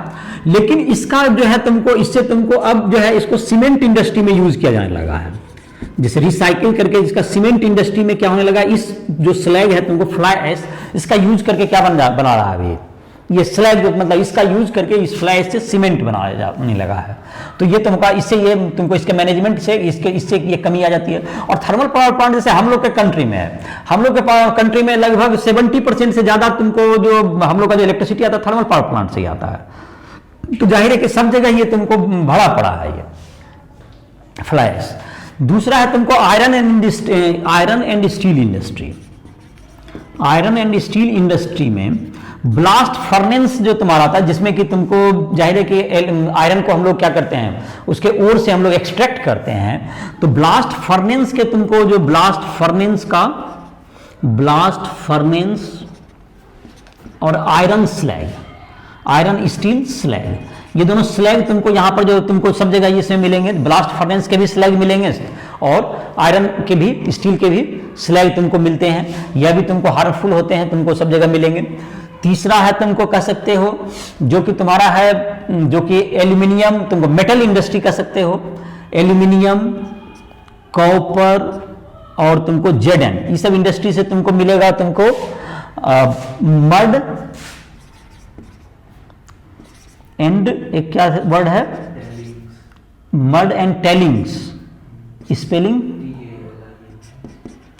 लेकिन इसका जो है तुमको इससे तुमको अब जो है इसको सीमेंट इंडस्ट्री में यूज किया जाने लगा है, जैसे रिसाइकिल करके इसका सीमेंट इंडस्ट्री में क्या होने लगा, इस जो स्लैग है तुमको फ्लाई ऐश इसका यूज करके क्या बना रहा है अभी, ये स्लैग मतलब इसका यूज करके इस फ्लाई से सीमेंट बनाया जाने लगा है। तो ये तुमका इससे ये तुमको इसके मैनेजमेंट से इससे ये कमी आ जाती है। और थर्मल पावर प्लांट जैसे हम लोग के कंट्री में है, हम लोग के कंट्री में लगभग 70% से ज्यादा तुमको जो हम लोग का जो इलेक्ट्रिसिटी आता है थर्मल पावर प्लांट से ही आता है। तो जाहिर है कि सब जगह ये तुमको भरा पड़ा है ये फ्लाइस। दूसरा है तुमको iron and steel industry. Iron and steel industry में ब्लास्ट फर्नेस जो तुम्हारा था, जिसमें कि तुमको जाहिर है कि आयरन को हम लोग क्या करते हैं, उसके ओर से हम लोग एक्सट्रैक्ट करते हैं। तो ब्लास्ट फर्नेस के तुमको जो ब्लास्ट फर्नेस और iron slag, iron steel slag, ये दोनों स्लैग तुमको यहां पर जो तुमको सब जगह इसमें मिलेंगे। ब्लास्ट फर्नेस के भी स्लैग मिलेंगे और आयरन के भी, स्टील के भी स्लैग तुमको मिलते हैं। यह भी तुमको हार्मफुल होते हैं, तुमको सब जगह मिलेंगे। तीसरा है तुमको कह सकते हो जो कि तुम्हारा है, जो कि एल्यूमिनियम, तुमको मेटल इंडस्ट्री कह सकते हो। एल्यूमिनियम, कॉपर और तुमको जेडन, ये सब इंडस्ट्री से तुमको मिलेगा तुमको मड एंड, एक क्या वर्ड है, mud and tellings, spelling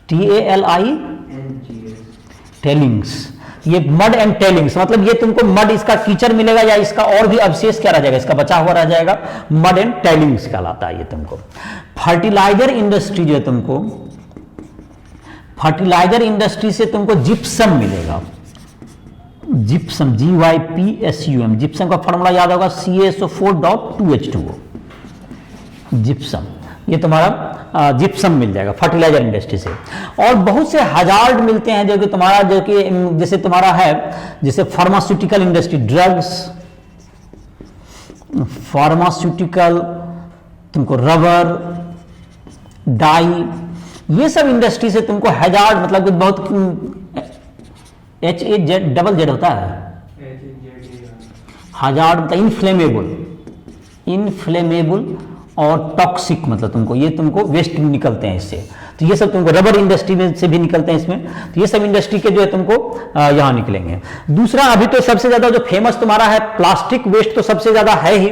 TALI, tellings. ये मड एंड टेलिंग्स मतलब ये तुमको मड, इसका कीचड़ मिलेगा या इसका और भी अवशेष क्या रह जाएगा, इसका बचा हुआ रह जाएगा, मड एंड टेलिंग्स कहलाता है ये तुमको। फर्टिलाइजर इंडस्ट्री जो है तुमको, फर्टिलाइजर इंडस्ट्री से तुमको जिप्सम मिलेगा। जिप्सम, GYPSUM, जिप्सम का फॉर्मूला याद होगा CaSO4.2H2O, जिप्सम। ये तुम्हारा जिप्सम मिल जाएगा फर्टिलाइजर इंडस्ट्री से। और बहुत से हजार्ड मिलते हैं जो कि तुम्हारा, जो कि जैसे तुम्हारा है, जैसे फार्मास्यूटिकल इंडस्ट्री, ड्रग्स, फार्मास्यूटिकल, तुमको रबर, डाई, ये सब इंडस्ट्री से तुमको हजार्ड मतलब कि बहुत HAZ होता है, हजार्ड मतलब इनफ्लेमेबल और टॉक्सिक, मतलब तुमको ये तुमको वेस्ट निकलते हैं इससे। तो ये सब तुमको रबर इंडस्ट्री में से भी निकलते हैं इसमें। तो ये सब इंडस्ट्री के जो है तुमको यहाँ निकलेंगे। दूसरा अभी तो सबसे ज्यादा जो फेमस तुम्हारा है प्लास्टिक वेस्ट, तो सबसे ज्यादा है ही,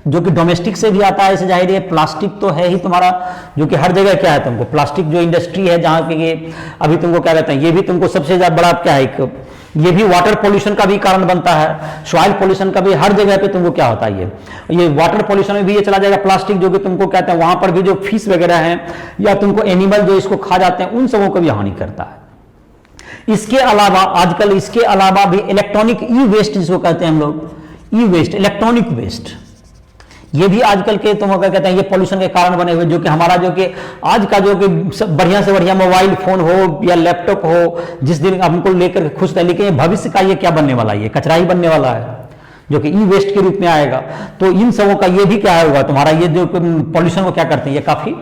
जो कि डोमेस्टिक से भी आता है, इसे जाहिर है प्लास्टिक तो है ही तुम्हारा, जो कि हर जगह क्या है तुमको प्लास्टिक जो इंडस्ट्री है, जहाँ पे ये अभी तुमको क्या कहते हैं, ये भी तुमको सबसे ज्यादा बड़ा क्या है, एक ये भी वाटर पोल्यूशन का भी कारण बनता है, सॉइल पोल्यूशन का भी, हर जगह पे तुमको क्या होता है ये वाटर पोल्यूशन में भी ये चला जाएगा प्लास्टिक, जो कि तुमको कहते हैं वहां पर भी जो फिश वगैरह हैं या तुमको एनिमल जो इसको खा जाते हैं उन सबों को भी हानि करता है। इसके अलावा आजकल इसके अलावा भी इलेक्ट्रॉनिक ई वेस्ट जिसको कहते हैं हम लोग, ई वेस्ट, इलेक्ट्रॉनिक वेस्ट, ये भी आजकल के तुम क्या कहते हैं ये पोल्यूशन के कारण बने हुए, जो कि हमारा जो कि आज का जो कि बढ़िया से बढ़िया मोबाइल फोन हो या लैपटॉप हो, जिस दिन हमको लेकर खुश था, लेकिन भविष्य का ये क्या बनने वाला है, ये कचरा ही बनने वाला है, जो कि ई वेस्ट के रूप में आएगा। तो इन सबों का ये भी क्या होगा तुम्हारा, ये जो पॉल्यूशन को क्या करते हैं, ये काफी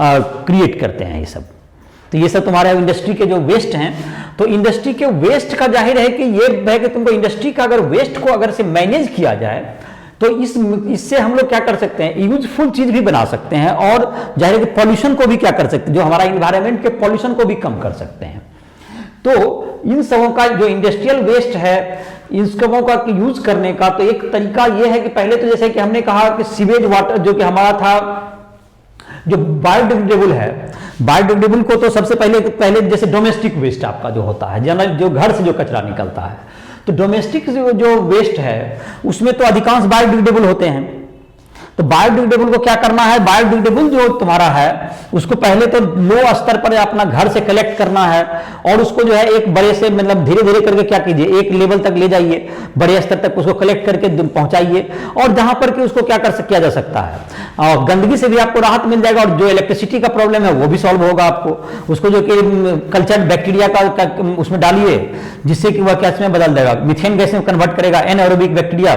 क्रिएट करते हैं ये सब। तो ये सब तुम्हारे इंडस्ट्री के जो वेस्ट हैं, तो इंडस्ट्री के वेस्ट का जाहिर है कि ये है कि तुमको इंडस्ट्री का अगर वेस्ट को अगर से मैनेज किया जाए तो इससे हम लोग क्या कर सकते हैं, यूजफुल चीज भी बना सकते हैं, और जाहिर है कि पॉल्यूशन को भी क्या कर सकते हैं, जो हमारा इन्वायरमेंट के पॉल्यूशन को भी कम कर सकते हैं। तो इन सबों का जो इंडस्ट्रियल वेस्ट है, इन सबों का यूज करने का तो एक तरीका यह है कि पहले तो जैसे कि हमने कहा कि सीवेज वाटर जो कि हमारा था, जो बायोडिग्रेडेबल है, बायोडिग्रेडेबल को तो सबसे पहले जैसे डोमेस्टिक वेस्ट आपका जो होता है, जनरल जो घर से जो कचरा निकलता है, तो डोमेस्टिक जो वेस्ट है उसमें तो अधिकांश बायोडिग्रेडेबल होते हैं। तो बायोडिग्रेडेबल को क्या करना है, बायोडिग्रेडेबल जो तुम्हारा है उसको पहले तो लो स्तर पर अपना घर से कलेक्ट करना है, और उसको जो है एक बड़े से मतलब धीरे धीरे करके क्या कीजिए, एक लेवल तक ले जाइए, बड़े स्तर तक उसको कलेक्ट करके पहुंचाइए, और जहां पर कि उसको क्या किया जा सकता है, और गंदगी से भी आपको राहत मिल जाएगा, और जो इलेक्ट्रिसिटी का प्रॉब्लम है वो भी सॉल्व होगा आपको। उसको जो कि कल्चर बैक्टीरिया का उसमें डालिए, जिससे कि वह गैस में बदल देगा, मीथेन गैस में कन्वर्ट करेगा, एनएरोबिक बैक्टीरिया,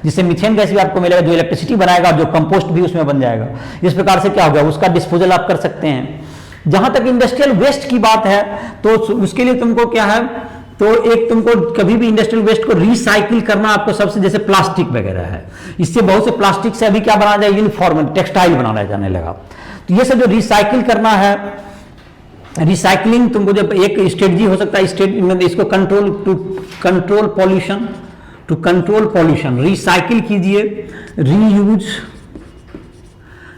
जिससे मीथेन गैस भी आपको मिलेगा, जो इलेक्ट्रिसिटी बनाएगा, जो कंपोस्ट भी उसमें बन जाएगा। इस प्रकार से क्या होगा, उसका डिस्पोजल आप कर सकते हैं। जहां तक इंडस्ट्रियल वेस्ट की बात है, तो उसके लिए तुमको क्या है, तो एक तुमको कभी भी इंडस्ट्रियल वेस्ट को रिसाइकिल करना आपको सबसे, जैसे प्लास्टिक वगैरह है, इससे बहुत से प्लास्टिक से अभी क्या बना जाए, यूनिफॉर्म टेक्सटाइल बनाया जाने लगा। तो ये सब जो रिसाइकिल करना है, रिसाइकलिंग तुमको जब एक स्ट्रेटजी हो सकता है, इसको control pollution, to control pollution, recycle कीजिए,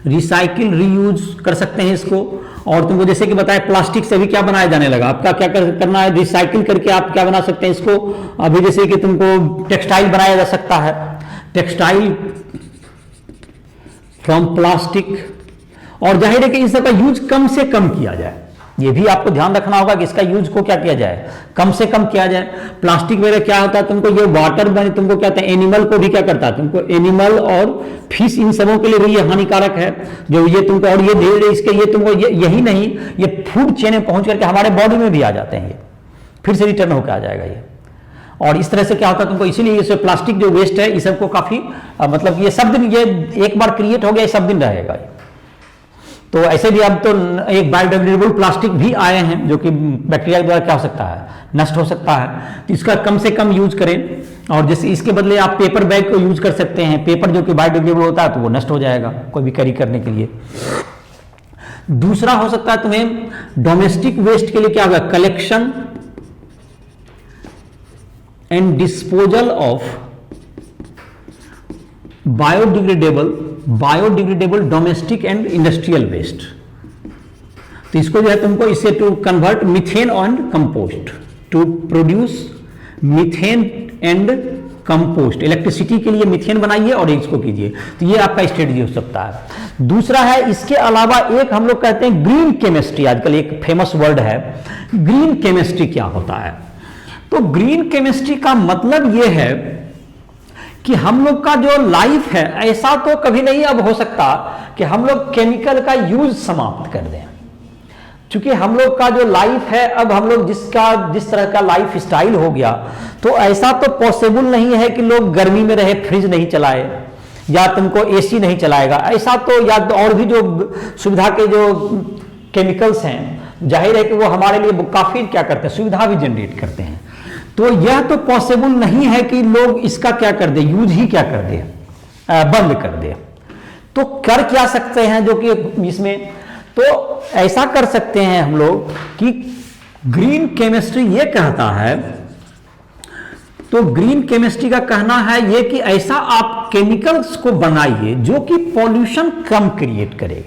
रिसाइकिल रीयूज कर सकते हैं इसको। और तुमको जैसे कि बताया प्लास्टिक से भी क्या बनाया जाने लगा, आपका क्या करना है, रिसाइकिल करके आप क्या बना सकते हैं इसको। अभी जैसे कि तुमको टेक्सटाइल बनाया जा सकता है, टेक्सटाइल फ्रॉम प्लास्टिक। और जाहिर है कि इन सब का यूज कम से कम किया जाए, ये भी आपको ध्यान रखना होगा कि इसका यूज को क्या किया जाए, कम से कम किया जाए। प्लास्टिक वगैरह क्या होता है, तुमको ये वाटर बने, तुमको क्या कहते हैं, एनिमल को भी क्या करता है, तुमको एनिमल और फिश इन सबों के लिए भी ये हानिकारक है जो ये तुमको। और ये धीरे धीरे इसके ये तुमको यही नहीं, ये फूड चेन में पहुंच करके हमारे बॉडी में भी आ जाते हैं, ये फिर से रिटर्न होकर आ जाएगा ये। और इस तरह से क्या होता है तुमको, इसीलिए ये प्लास्टिक जो वेस्ट है, इस सबको काफी मतलब ये सब दिन, ये एक बार क्रिएट हो गया, ये सब दिन रहेगा। तो ऐसे भी अब तो एक बायोडिग्रेडेबल प्लास्टिक भी आए हैं जो कि बैक्टीरिया द्वारा क्या हो सकता है, नष्ट हो सकता है। तो इसका कम से कम यूज करें। और जैसे इसके बदले आप पेपर बैग को यूज कर सकते हैं, पेपर जो कि बायोडिग्रेडेबल होता है तो वो नष्ट हो जाएगा कोई भी कैरी करने के लिए। दूसरा हो सकता है तुम्हें डोमेस्टिक वेस्ट के लिए क्या होगा, collection and disposal of biodegradable domestic and industrial waste. तो इसको जो है तुमको इससे to convert methane and compost, to produce methane and compost, electricity के लिए मीथेन बनाइए और इसको कीजिए। तो ये आपका स्ट्रेटजी हो सकता है। दूसरा है इसके अलावा एक हम लोग कहते हैं ग्रीन केमिस्ट्री, आजकल एक फेमस वर्ड है। ग्रीन केमिस्ट्री क्या होता है, तो ग्रीन केमिस्ट्री का मतलब यह है कि हम लोग का जो लाइफ है, ऐसा तो कभी नहीं अब हो सकता कि हम लोग केमिकल का यूज समाप्त कर दें। क्योंकि हम लोग का जो लाइफ है, अब हम लोग जिस तरह का लाइफ स्टाइल हो गया, तो ऐसा तो पॉसिबल नहीं है कि लोग गर्मी में रहे, फ्रिज नहीं चलाए या तुमको एसी नहीं चलाएगा, ऐसा तो, या और भी जो सुविधा के जो केमिकल्स हैं, जाहिर है कि वो हमारे लिए काफी क्या करते हैं, सुविधा भी जनरेट करते हैं। तो यह तो पॉसिबल नहीं है कि लोग इसका क्या कर दे, यूज ही क्या कर दे, बंद कर दे। तो कर क्या सकते हैं जो कि इसमें, तो ऐसा कर सकते हैं हम लोग कि ग्रीन केमिस्ट्री ये कहता है, तो ग्रीन केमिस्ट्री का कहना है ये कि ऐसा आप केमिकल्स को बनाइए जो कि पॉल्यूशन कम क्रिएट करे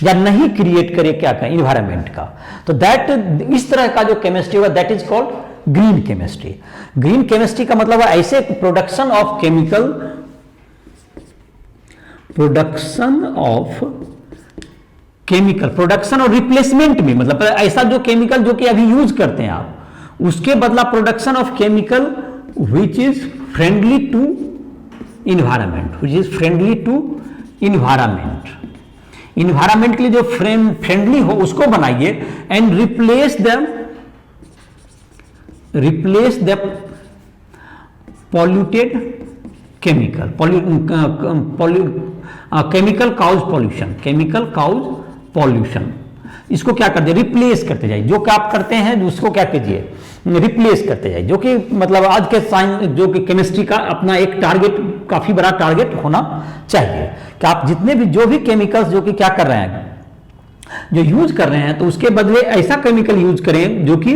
या नहीं क्रिएट करे, क्या कहें, इन्वायरमेंट का। तो दैट, इस तरह का जो केमिस्ट्री होगा, that is called green chemistry. Green chemistry का मतलब है ऐसे प्रोडक्शन ऑफ केमिकल, प्रोडक्शन और रिप्लेसमेंट में, मतलब ऐसा जो केमिकल जो कि अभी यूज करते हैं आप, उसके बदला production of chemical which is friendly to environment, environment के लिए जो फ्रेंडली हो उसको बनाइए। And replace the polluted chemical cause pollution, इसको क्या करते हैं, रिप्लेस करते जाइए। जो क्या आप करते हैं उसको क्या कीजिए, रिप्लेस करते जाइए। जो कि मतलब आज के साइंस, जो कि केमिस्ट्री का अपना एक टारगेट, काफी बड़ा टारगेट होना चाहिए कि आप जितने भी जो भी केमिकल्स जो कि क्या कर रहे हैं, जो यूज कर रहे हैं, तो उसके बदले ऐसा केमिकल यूज करें जो कि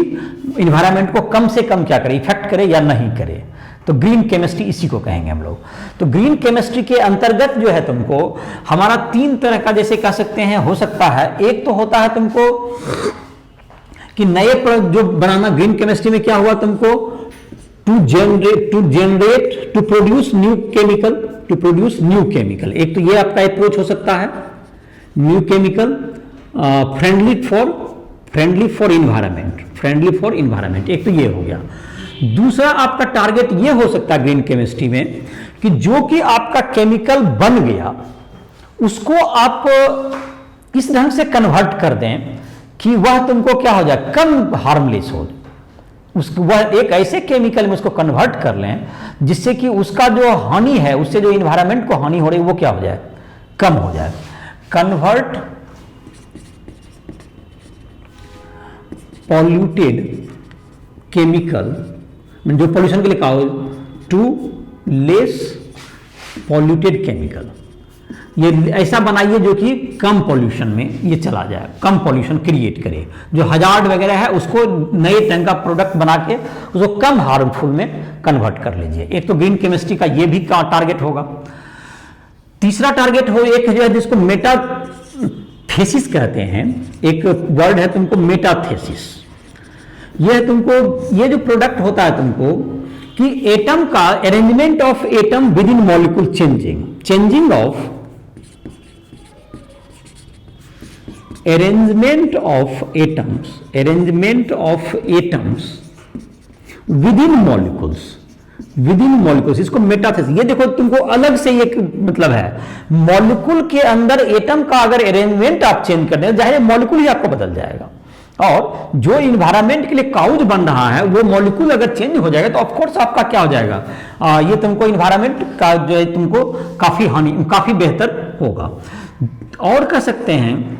इन्वायरमेंट को कम से कम क्या करे, इफेक्ट करे या नहीं करे। तो ग्रीन केमिस्ट्री इसी को कहेंगे हम लोग। तो ग्रीन केमिस्ट्री के अंतर्गत जो है तुमको हमारा तीन तरह का, जैसे कह सकते हैं, हो सकता है। एक तो होता है तुमको कि नए जो बनाना, ग्रीन केमिस्ट्री में क्या हुआ तुमको, टू प्रोड्यूस न्यू केमिकल, एक तो ये आपका अप्रोच हो सकता है, new chemical friendly for environment, एक तो ये हो गया। दूसरा आपका टारगेट ये हो सकता है ग्रीन केमिस्ट्री में कि जो कि आपका केमिकल बन गया उसको आप इस ढंग से कन्वर्ट कर दें कि वह तुमको क्या हो जाए, कम हार्मलेस हो, उसको वह एक ऐसे केमिकल में उसको कन्वर्ट कर लें जिससे कि उसका जो हानि है, उससे जो इन्वायरमेंट को हानि हो रही है वो क्या हो जाए, कम हो जाए। कन्वर्ट पॉल्यूटेड केमिकल, जो पॉल्यूशन के लिए कहा हो, टू लेस पॉल्यूटेड केमिकल, ये ऐसा बनाइए जो कि कम पॉल्यूशन में ये चला जाए, कम पॉल्यूशन क्रिएट करे, जो हजार्ड वगैरह है उसको नए ढंग का प्रोडक्ट बना के उसको कम हार्मफुल में कन्वर्ट कर लीजिए। एक तो ग्रीन केमिस्ट्री का ये भी टारगेट होगा। तीसरा टारगेट हो एक जो है जिसको मेटाथेसिस कहते हैं, एक वर्ड है तुमको मेटाथेसिस। ये तुमको ये जो प्रोडक्ट होता है तुमको कि एटम का arrangement of atom with in molecule changing of arrangement of atoms within molecules, इसको मेटाथेसिस। ये देखो तुमको अलग से एक मतलब है, मॉलिक्यूल के अंदर एटम का अगर अरेंजमेंट आप चेंज कर दें, जाहिर मॉलिक्यूल ही आपको बदल जाएगा। और जो इन्वायरमेंट के लिए काउज बन रहा है वो मॉलिक्यूल अगर चेंज हो जाएगा तो ऑफकोर्स आपका क्या हो जाएगा, ये तुमको इन्वायरमेंट का जो है तुमको काफी बेहतर होगा। और कह सकते हैं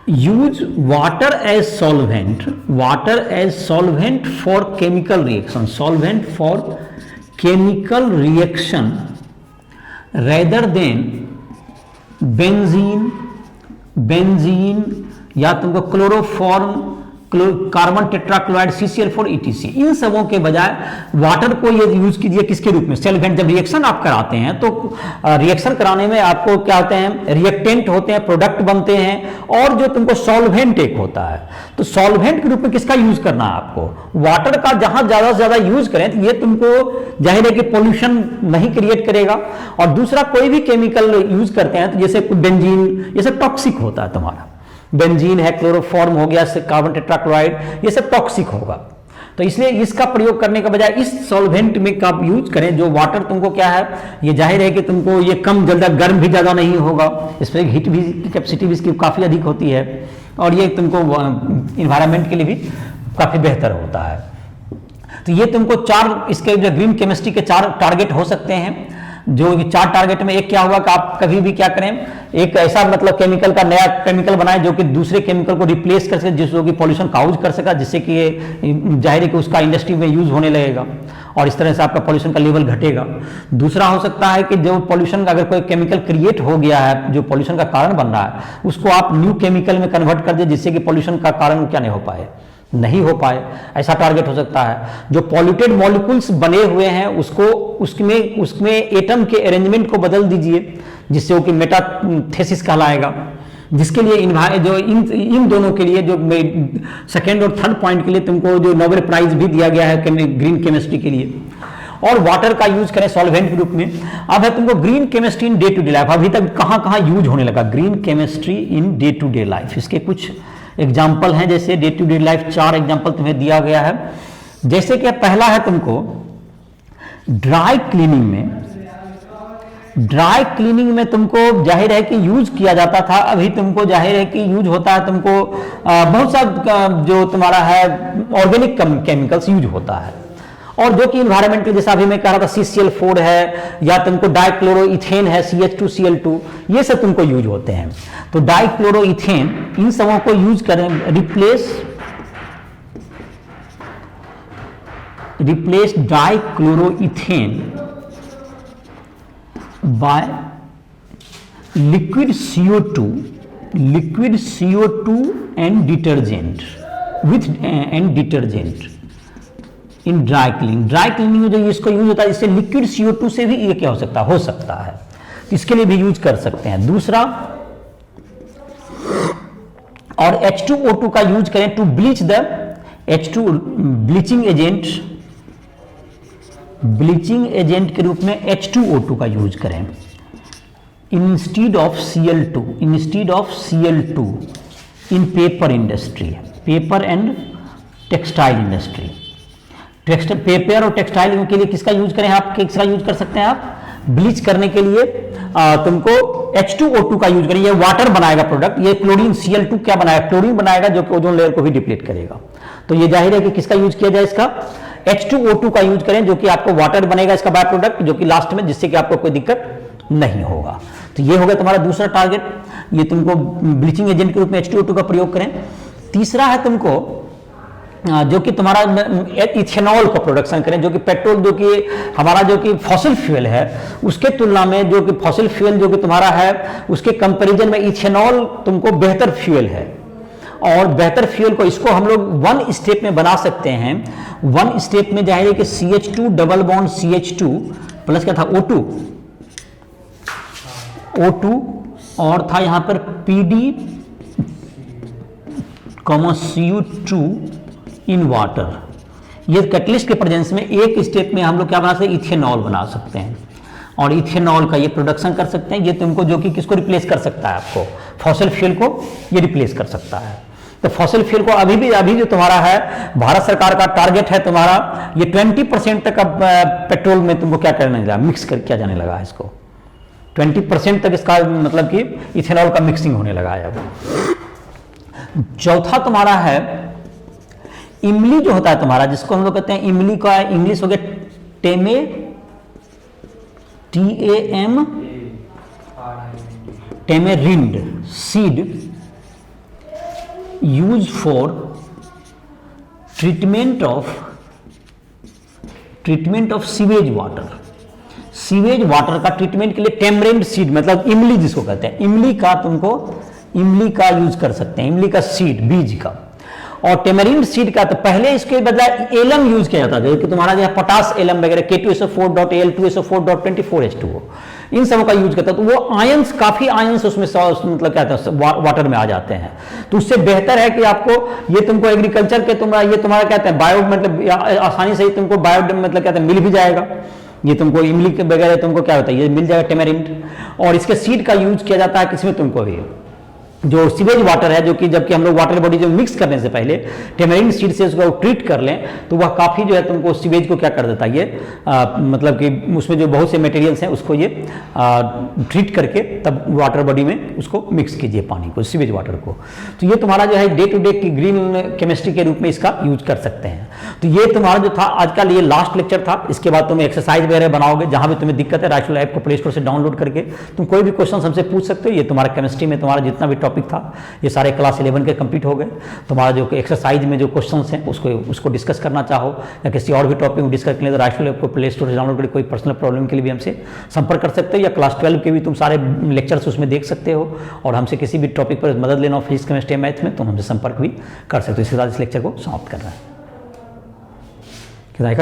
use water as solvent for chemical reaction rather than benzene या तुमको chloroform, carbon tetrachloride, CCl4 etc। इन सबों के बजाय वाटर को ये यूज कीजिए किसके रूप में, सॉल्वेंट। जब रिएक्शन आप कराते हैं तो रिएक्शन कराने में आपको क्या होते हैं, रिएक्टेंट होते हैं, प्रोडक्ट बनते हैं, और जो तुमको सॉल्वेंट एक होता है। तो सॉल्वेंट के रूप में किसका यूज करना है आपको, वाटर का। जहां ज्यादा से ज्यादा यूज करें तो ये तुमको जाहिर है कि पोल्यूशन नहीं क्रिएट करेगा। और दूसरा कोई भी केमिकल यूज करते हैं तो जैसे बेंजीन, ये सब टॉक्सिक होता है तुम्हारा, बेंजीन है, क्लोरोफॉर्म हो गया, कार्बन टेट्राक्लोराइड, ये सब टॉक्सिक होगा। तो इसलिए इसका प्रयोग करने के बजाय इस सॉल्वेंट में का यूज करें जो वाटर तुमको क्या है, ये जाहिर है कि तुमको ये कम जल्दा गर्म भी ज्यादा नहीं होगा, इसमें हीट भी कैपेसिटी भी इसकी काफी अधिक होती है, और ये तुमको इन्वायरमेंट के लिए भी काफी बेहतर होता है। तो ये तुमको चार इसके जो ग्रीन केमिस्ट्री के चार टारगेट हो सकते हैं। जो चार टारगेट में एक क्या होगा कि आप कभी भी क्या करें, एक ऐसा मतलब केमिकल का नया केमिकल बनाएं जो कि दूसरे केमिकल को रिप्लेस कर सके, जिसको कि पॉल्यूशन काउज कर सका, जिससे कि जाहिर है कि उसका इंडस्ट्री में यूज होने लगेगा और इस तरह से आपका पॉल्यूशन का लेवल घटेगा। दूसरा हो सकता है कि जो पॉल्यूशन का अगर कोई केमिकल क्रिएट हो गया है जो पॉल्यूशन का कारण बन रहा है, उसको आप न्यू केमिकल में कन्वर्ट कर दे, जिससे कि पॉल्यूशन का कारण क्या नहीं हो पाए, ऐसा टारगेट हो सकता है। जो पॉल्यूटेड मॉलिक्यूल्स बने हुए हैं उसमें एटम के अरेंजमेंट को बदल दीजिए, जिससे वो कि मेटाथेसिस कहलाएगा, जिसके लिए इन दोनों के लिए जो सेकेंड और थर्ड पॉइंट के लिए तुमको जो नोबेल प्राइज भी दिया गया है ग्रीन केमिस्ट्री के लिए। और वाटर का यूज करें सॉल्वेंट के रूप में। अब है तुमको green chemistry in day to day life, अभी तक कहां यूज होने लगा green chemistry in day to day life. इसके कुछ एग्जाम्पल हैं, जैसे day to day life 4 example तुम्हें दिया गया है। जैसे कि पहला है तुमको ड्राई क्लीनिंग में तुमको जाहिर है कि यूज किया जाता था, अभी तुमको जाहिर है कि यूज होता है तुमको बहुत सा जो तुम्हारा है ऑर्गेनिक केमिकल्स यूज होता है, और जो कि इन्वायरमेंटल जैसा अभी मैं कह रहा था CCl4 है या तुमको डाइक्लोरोइथेन है CH2Cl2, ये सब तुमको यूज होते हैं। तो डाइक्लोरोइथेन इन सबों को यूज करें, replace dichloroethane by liquid CO2 and detergent in dry cleaning में जो इसको यूज होता है, इससे लिक्विड CO2 से भी ये क्या हो सकता है, इसके लिए भी यूज कर सकते हैं। दूसरा, और H2O2 का यूज करें to bleach the bleaching agent के रूप में H2O2 का यूज करें instead of Cl2 in paper and textile industry. Paper और टेक्सटाइल के लिए किसका यूज करें, आप किसका यूज कर सकते हैं, आप ब्लीच करने के लिए तुमको H2O2 का यूज करें। ये वाटर बनाएगा प्रोडक्ट, ये क्लोरीन Cl2 क्या बनाएगा, क्लोरीन बनाएगा, जो कि ओजोन लेयर को भी डिप्लीट करेगा। तो ये जाहिर है कि किसका यूज किया जाए, इसका H2O2 का यूज करें, जो कि आपको वाटर बनेगा इसका बाय प्रोडक्ट, जो कि लास्ट में, जिससे कि आपको कोई दिक्कत नहीं होगा। तो ये होगा तुम्हारा दूसरा टारगेट, ये तुमको ब्लीचिंग एजेंट के रूप में H2O2 का प्रयोग करें। तीसरा है तुमको जो कि तुम्हारा इथेनॉल का प्रोडक्शन करें, जो कि पेट्रोल, जो कि हमारा जो कि फॉसिल फ्यूल है उसके तुलना में जो कि फॉसिल फ्यूल जो कि तुम्हारा है उसके कंपैरिजन में इथेनॉल तुमको बेहतर फ्यूल है। और बेहतर फ्यूल को इसको हम लोग वन स्टेप में बना सकते हैं। वन स्टेप में जाहिर है कि CH2 double bond CH2 plus क्या था O2 और था यहां पर PD, CU2 इन वाटर। ये कैटलिस्ट के प्रेजेंस में एक स्टेप में हम लोग क्या बना सकते हैं, इथेनॉल बना सकते हैं। और इथेनॉल का ये प्रोडक्शन कर सकते हैं। ये तुमको जो कि किसको रिप्लेस कर सकता है, आपको फॉसिल फ्यूल को ये रिप्लेस कर सकता है। तो फॉसिल फ्यूल को अभी जो तुम्हारा है भारत सरकार का टारगेट है तुम्हारा ये 20% तक अब पेट्रोल में तुमको क्या करने लगा, मिक्स कर किया जाने लगा है इसको। 20% तक इसका मतलब कि इथेनॉल का मिक्सिंग होने लगा है अब। चौथा तुम्हारा है इमली जो होता है तुम्हारा, जिसको हम लोग कहते हैं इमली का इंग्लिश हो गया tamarind seed use for treatment of sewage water. Sewage water का ट्रीटमेंट के लिए टेमरिंड सीड मतलब इमली जिसको कहते हैं, इमली का यूज कर सकते हैं, इमली का सीड बीज का। और टेमरिंड सीड का तो पहले इसके बदला एलम यूज किया जाता था, जो कि तुम्हारा जो है पोटास एलम वगैरह K2SO4.Al2SO4.24H2O इन सब का यूज करता है। तो वो आयंस काफी आयंस उसमें मतलब क्या कहते हैं वाटर में आ जाते हैं। तो उससे बेहतर है कि आपको ये तुमको एग्रीकल्चर के ये तुम्हारा कहते हैं बायो मतलब आसानी से ही तुमको बायो मतलब कहते हैं मिल भी जाएगा। ये तुमको इमली के वगैरह तुमको क्या होता है ये मिल जाएगा टेमरिंड। और इसके सीड का यूज किया जाता है किसमें तुमको भी जो सीवेज वाटर है, जो कि जबकि हम लोग वाटर बॉडी जो मिक्स करने से पहले टेमरिंड सीड से उसको ट्रीट कर लें तो वह काफ़ी जो है तुमको सीवेज को क्या कर देता है ये मतलब कि उसमें जो बहुत से मटेरियल्स हैं उसको ये ट्रीट करके तब वाटर बॉडी में उसको मिक्स कीजिए पानी को, सीवेज वाटर को। तो ये तुम्हारा जो है डे टू डे की ग्रीन केमिस्ट्री के रूप में इसका यूज कर सकते हैं। तो ये तुम्हारा जो था आज का ये लास्ट लेक्चर था। इसके बाद तुम एक्सरसाइज वगैरह बनाओगे, जहां भी तुम्हें दिक्कत है राइफल ऐप को प्ले स्टोर से डाउनलोड करके तुम कोई भी क्वेश्चन हमसे पूछ सकते हो। ये तुम्हारा केमिस्ट्री में तुम्हारा जितना भी टॉपिक था ये सारे क्लास 11 के कंप्लीट हो गए। तुम्हारा जो एक्सरसाइज में जो क्वेश्चंस हैं उसको डिस्कस करना चाहो या किसी और भी टॉपिक में डिस्कस करने तो राइफल ऐप को प्ले स्टोर से डाउनलोड करके कोई पर्सनल प्रॉब्लम के लिए भी हमसे संपर्क कर सकते हो, या क्लास 12 के भी तुम सारे लेक्चर्स उसमें देख सकते हो। और हमसे किसी भी टॉपिक पर मदद लेना हो फिजिक्स केमिस्ट्री मैथ में तुम हमसे संपर्क भी कर सकते हो। इसके साथ इस लेक्चर को समाप्त कर रहे हैं।